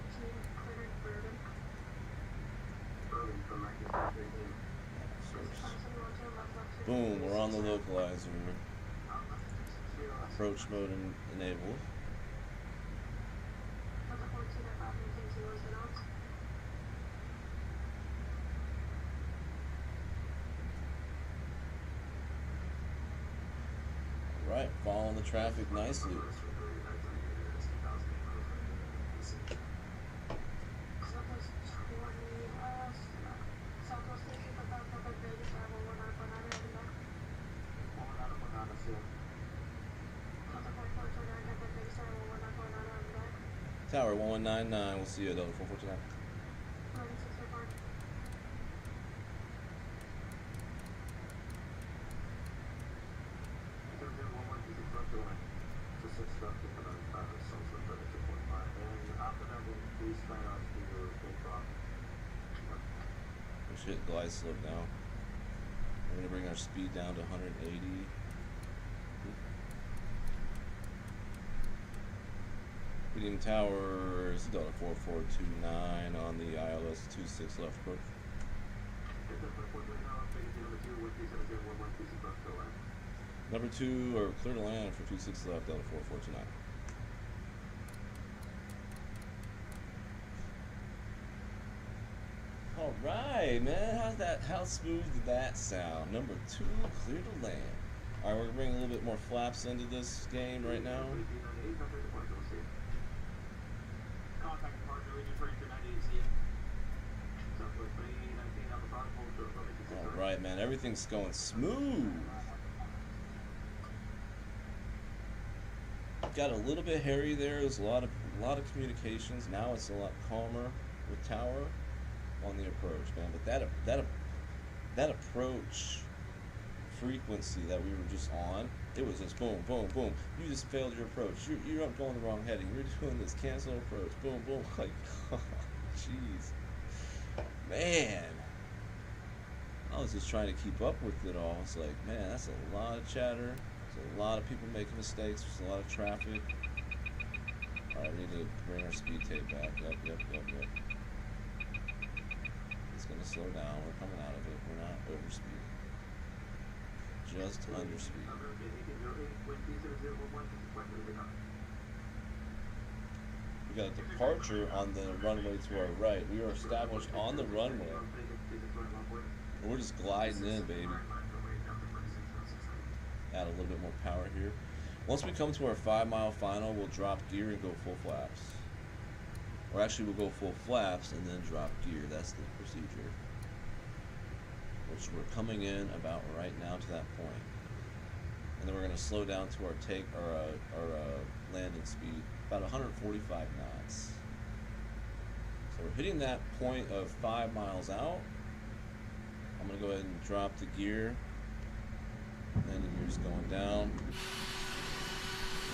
Boom, we're on the localizer. Approach mode enabled. Alright, following the traffic nicely. Tower 1199, we'll see you at 449. We should glide slope now. We're going to bring our speed down to 180. Hitting towers, Delta 4429 on the ILS 26 left approach. Number 2, or clear to land for 26 left, Delta 4429. Alright, man, how smooth did that sound? Number 2, clear to land. Alright, we're gonna bring a little bit more flaps into this game right now. Alright, man, everything's going smooth. Got a little bit hairy there. There's a lot of communications. Now it's a lot calmer with tower on the approach, man. But that approach frequency that we were just on, it was just boom, boom, boom. You just failed your approach. You're up going the wrong heading. You're doing this cancel approach. Boom, boom. Like, jeez, man. I was just trying to keep up with it all. It's like, man, that's a lot of chatter. There's a lot of people making mistakes. There's a lot of traffic. All right, we need to bring our speed tape back. Yep. It's gonna slow down. We're coming out of it. We're not overspeed. Just underspeed. We got a departure on the runway to our right. We are established on the runway. We're just gliding in, baby. Add a little bit more power here. Once we come to our 5-mile final, we'll drop gear and go full flaps. Or actually, we'll go full flaps and then drop gear. That's the procedure. Which we're coming in about right now to that point. And then we're going to slow down to our landing speed, about 145 knots. So we're hitting that point of 5 miles out. I'm going to go ahead and drop the gear. Landing gear's going down.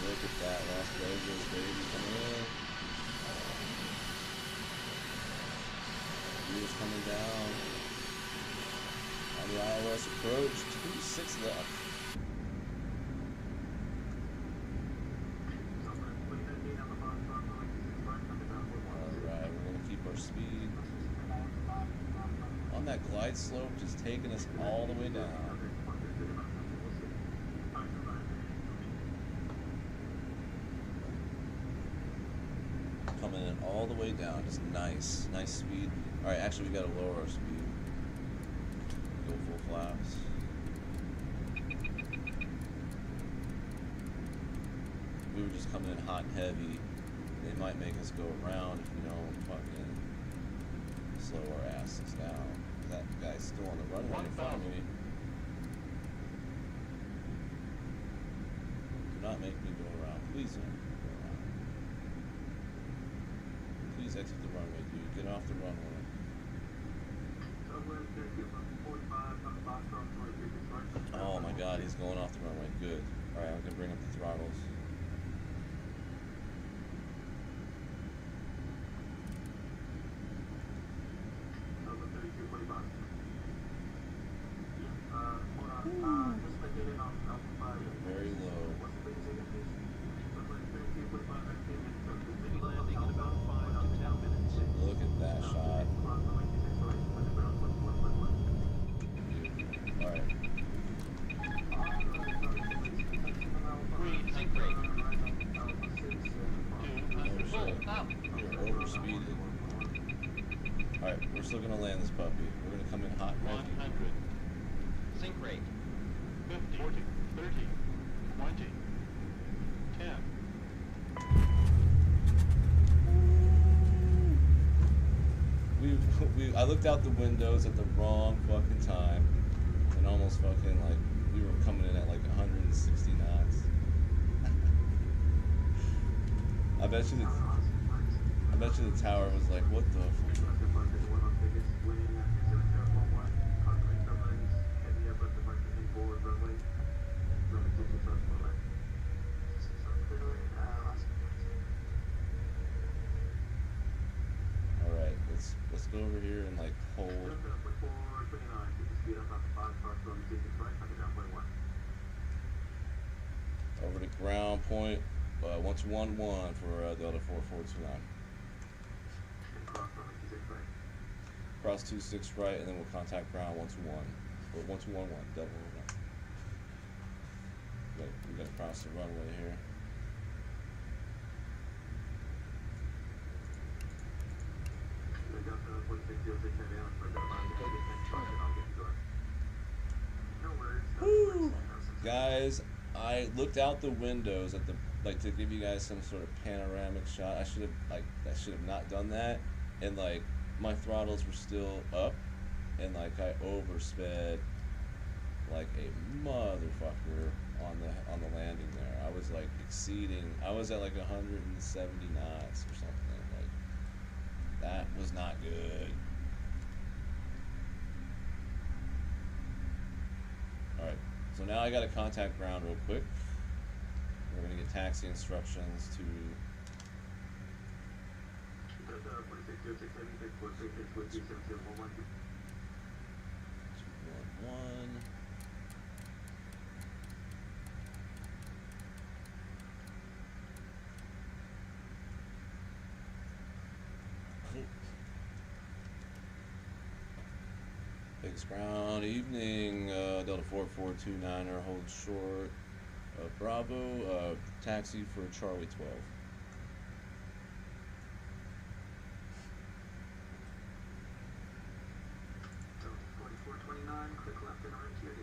Look at that, Las Vegas, baby, coming in. Gear's coming down. On the ILS approach, 26 left. Alright, we're going to keep our speed. On that glide slope, just taking us all the way down. Coming in all the way down, just nice speed. Alright, actually we gotta lower our speed. Go full flaps. We were just coming in hot and heavy. They might make us go around if we don't fucking slow our asses down. That guy's still on the runway in front of me. Do not make me go around. Please don't make me go around. Please exit the runway, dude. Get off the runway. Oh my god, he's going off the runway. Good. Alright, I'm gonna bring up the throttles. Alright, we're still gonna land this puppy. We're gonna come in hot and ready. 100. Sink rate. 50, 40, 30, 20, 10. I looked out the windows at the wrong fucking time and almost fucking like we were coming in at like 160 knots. I bet you the tower was like, what the Alright, let's go over here and like hold. Over to ground point, 121 for Delta 4429. Cross 26 right, and then we'll contact ground 121 or 1211. Double. We gotta cross the runway here. Woo! Guys, I looked out the windows at the to give you guys some sort of panoramic shot. I should have not done that, and like my throttles were still up, and like I oversped like a motherfucker on the landing there. I was like exceeding. I was at like 170 knots or something. Like that was not good. All right. So now I got to contact ground real quick. We're going to get taxi instructions to... 211. Vegas ground, evening, Delta 4429er, hold short, Bravo, taxi for Charlie 12. Delta 4429, quick left and right here.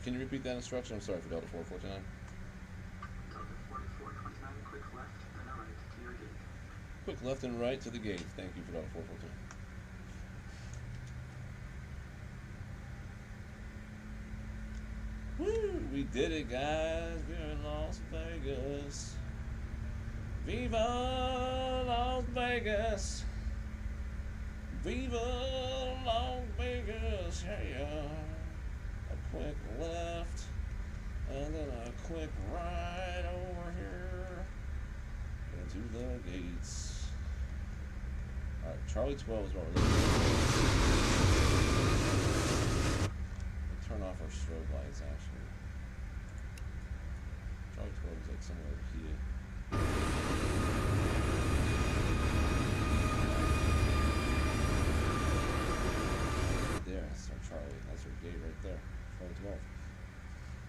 Can you repeat that instruction? I'm sorry for Delta 4429. Delta 4429, quick left and right to your gate. Quick left and right to the gate. Thank you for Delta 442. Woo! We did it, guys. We're in Las Vegas. Viva Las Vegas. Viva Las Vegas. Yeah. A quick left and then a quick right over here into the gates. Alright, Charlie 12 is what we're looking for. We'll turn off our strobe lights actually. Charlie 12 is like somewhere over here. There, that's our Charlie. That's our gate right there. Charlie 12.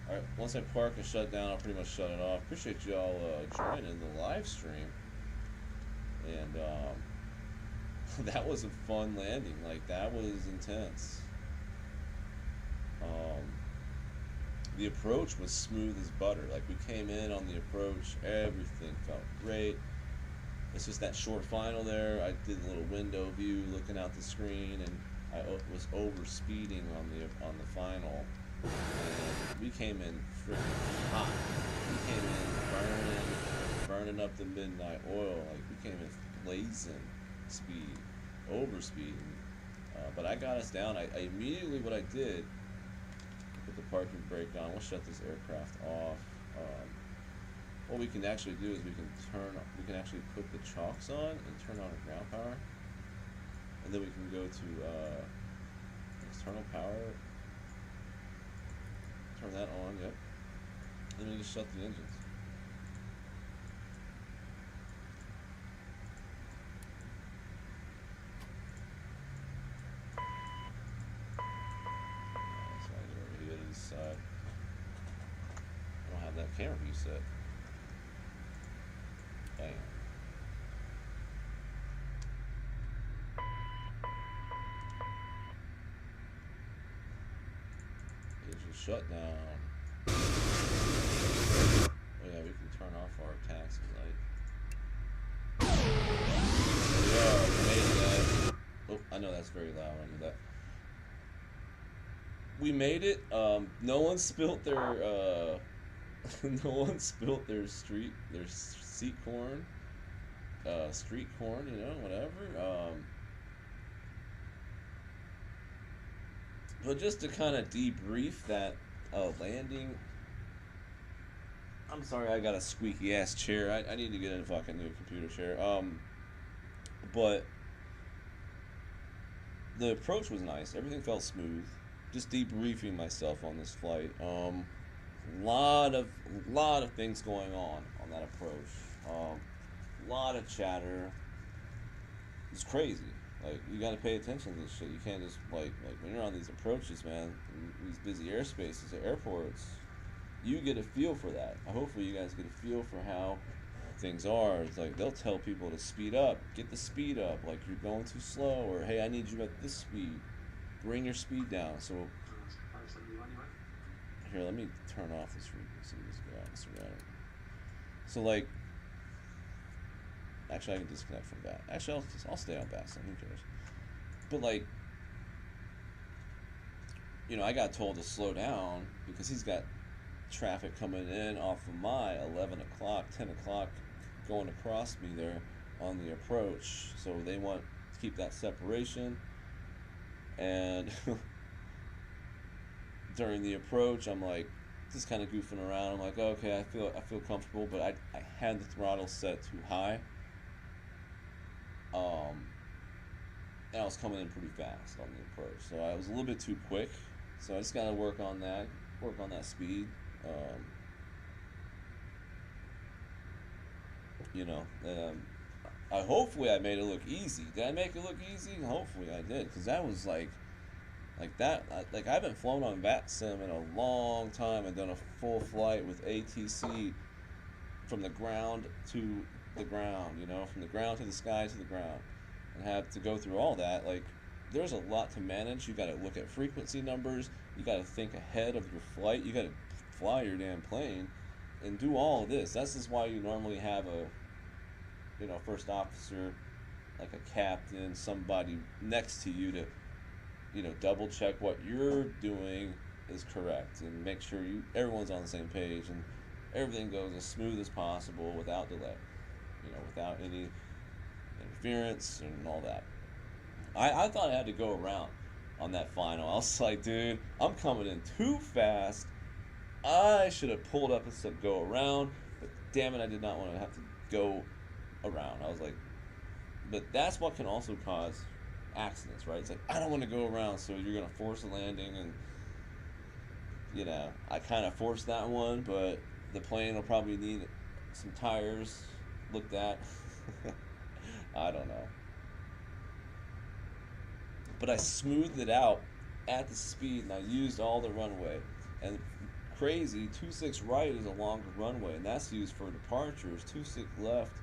Alright, once I park and shut down, I'll pretty much shut it off. Appreciate y'all joining the live stream. And that was a fun landing. Like, that was intense. The approach was smooth as butter. Like, we came in on the approach, everything felt great. It's just that short final there. I did a little window view looking out the screen, and I was over speeding on the final. And we came in freaking hot. We came in burning up the midnight oil. Like, we came in blazing speed, over speeding. But I got us down. I immediately, what I did, put the parking brake on. We'll shut this aircraft off. What we can actually do is we can actually put the chocks on and turn on our ground power, and then we can go to external power. Turn that on. Yep. And then we just shut the engines. So I get over here to this side. I don't have that camera view set. shutdown. Oh yeah, we can turn off our taxi light. Yeah, we made that. Oh, I know that's very loud. I knew that. We made it. No one spilt their no one spilt their seat corn, street corn. You know, whatever. But just to kind of debrief that landing. I'm sorry, I got a squeaky ass chair. I need to get a fucking new computer chair. But the approach was nice. Everything felt smooth. Just debriefing myself on this flight. Lot of things going on that approach. Lot of chatter. It's crazy. Like, you gotta pay attention to this shit. You can't just like when you're on these approaches, man. These busy airspaces at airports. You get a feel for that. Hopefully, you guys get a feel for how things are. It's like they'll tell people to speed up, get the speed up. Like, you're going too slow, or hey, I need you at this speed. Bring your speed down. So here, let me turn off this frequency. Just get out and surround. So like, actually, I can disconnect from that. Actually, I'll stay on bass. Who cares? But like, you know, I got told to slow down because he's got traffic coming in off of my 11 o'clock, 10 o'clock going across me there on the approach. So they want to keep that separation. And during the approach, I'm like just kind of goofing around. I'm like, okay, I feel comfortable, but I had the throttle set too high. And I was coming in pretty fast on the approach, so I was a little bit too quick. So I just gotta work on that speed. You know, hopefully I made it look easy. Did I make it look easy? Hopefully I did, because that was like that. Like, I haven't flown on VATSIM in a long time and done a full flight with ATC from the ground to the ground. You know, from the ground to the sky to the ground, and have to go through all that. Like, there's a lot to manage. You got to look at frequency numbers. You got to think ahead of your flight. You got to fly your damn plane and do all of this. That's just why you normally have a, you know, first officer, like a captain, somebody next to you to, you know, double check what you're doing is correct and make sure everyone's on the same page and everything goes as smooth as possible without delay, you know, without any interference and all that. I thought I had to go around on that final. I was like, dude, I'm coming in too fast. I should have pulled up and said go around, but damn it, I did not want to have to go around. I was like, but that's what can also cause accidents, right? It's like, I don't want to go around, so you're going to force a landing, and, you know, I kind of forced that one, but the plane will probably need some tires looked at. I don't know. But I smoothed it out at the speed, and I used all the runway. And crazy, 26 right is a longer runway, and that's used for departures. 26 left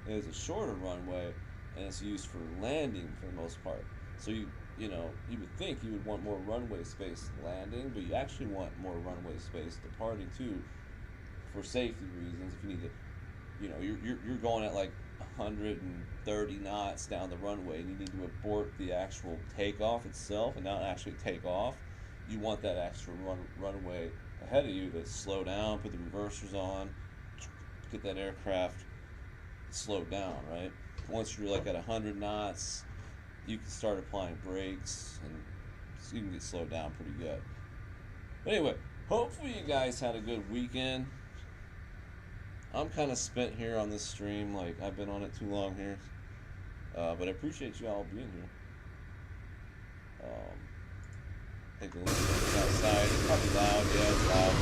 is a shorter runway, and it's used for landing for the most part. So you know, you would think you would want more runway space landing, but you actually want more runway space departing too, for safety reasons. If you need to, you know, you're going at like 130 knots down the runway, and you need to abort the actual takeoff itself and not actually take off. You want that extra runway ahead of you to slow down, put the reversers on, get that aircraft slowed down, right? Once you're like at 100 knots, you can start applying brakes, and so you can get slowed down pretty good. But anyway, hopefully you guys had a good weekend. I'm kind of spent here on this stream, like I've been on it too long here. But I appreciate you all being here. Take a look outside. It's probably loud. Yeah, it's loud.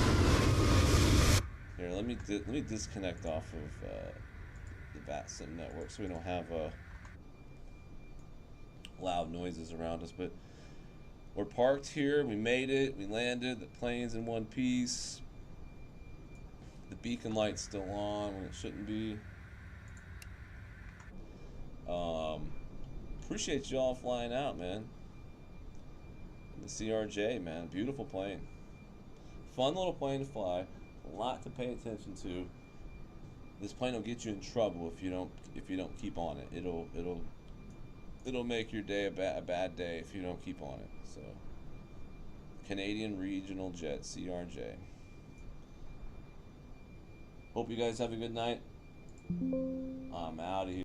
Here, let me disconnect off of the VATSIM network so we don't have loud noises around us. But we're parked here. We made it. We landed. The plane's in one piece. The beacon light's still on when it shouldn't be. Appreciate y'all flying out, man. The CRJ, man, beautiful plane. fun little plane to fly. A lot to pay attention to. This plane will get you in trouble if you don't keep on it. It'll make your day a bad day if you don't keep on it. So, Canadian Regional Jet, CRJ. Hope you guys have a good night. I'm out of here.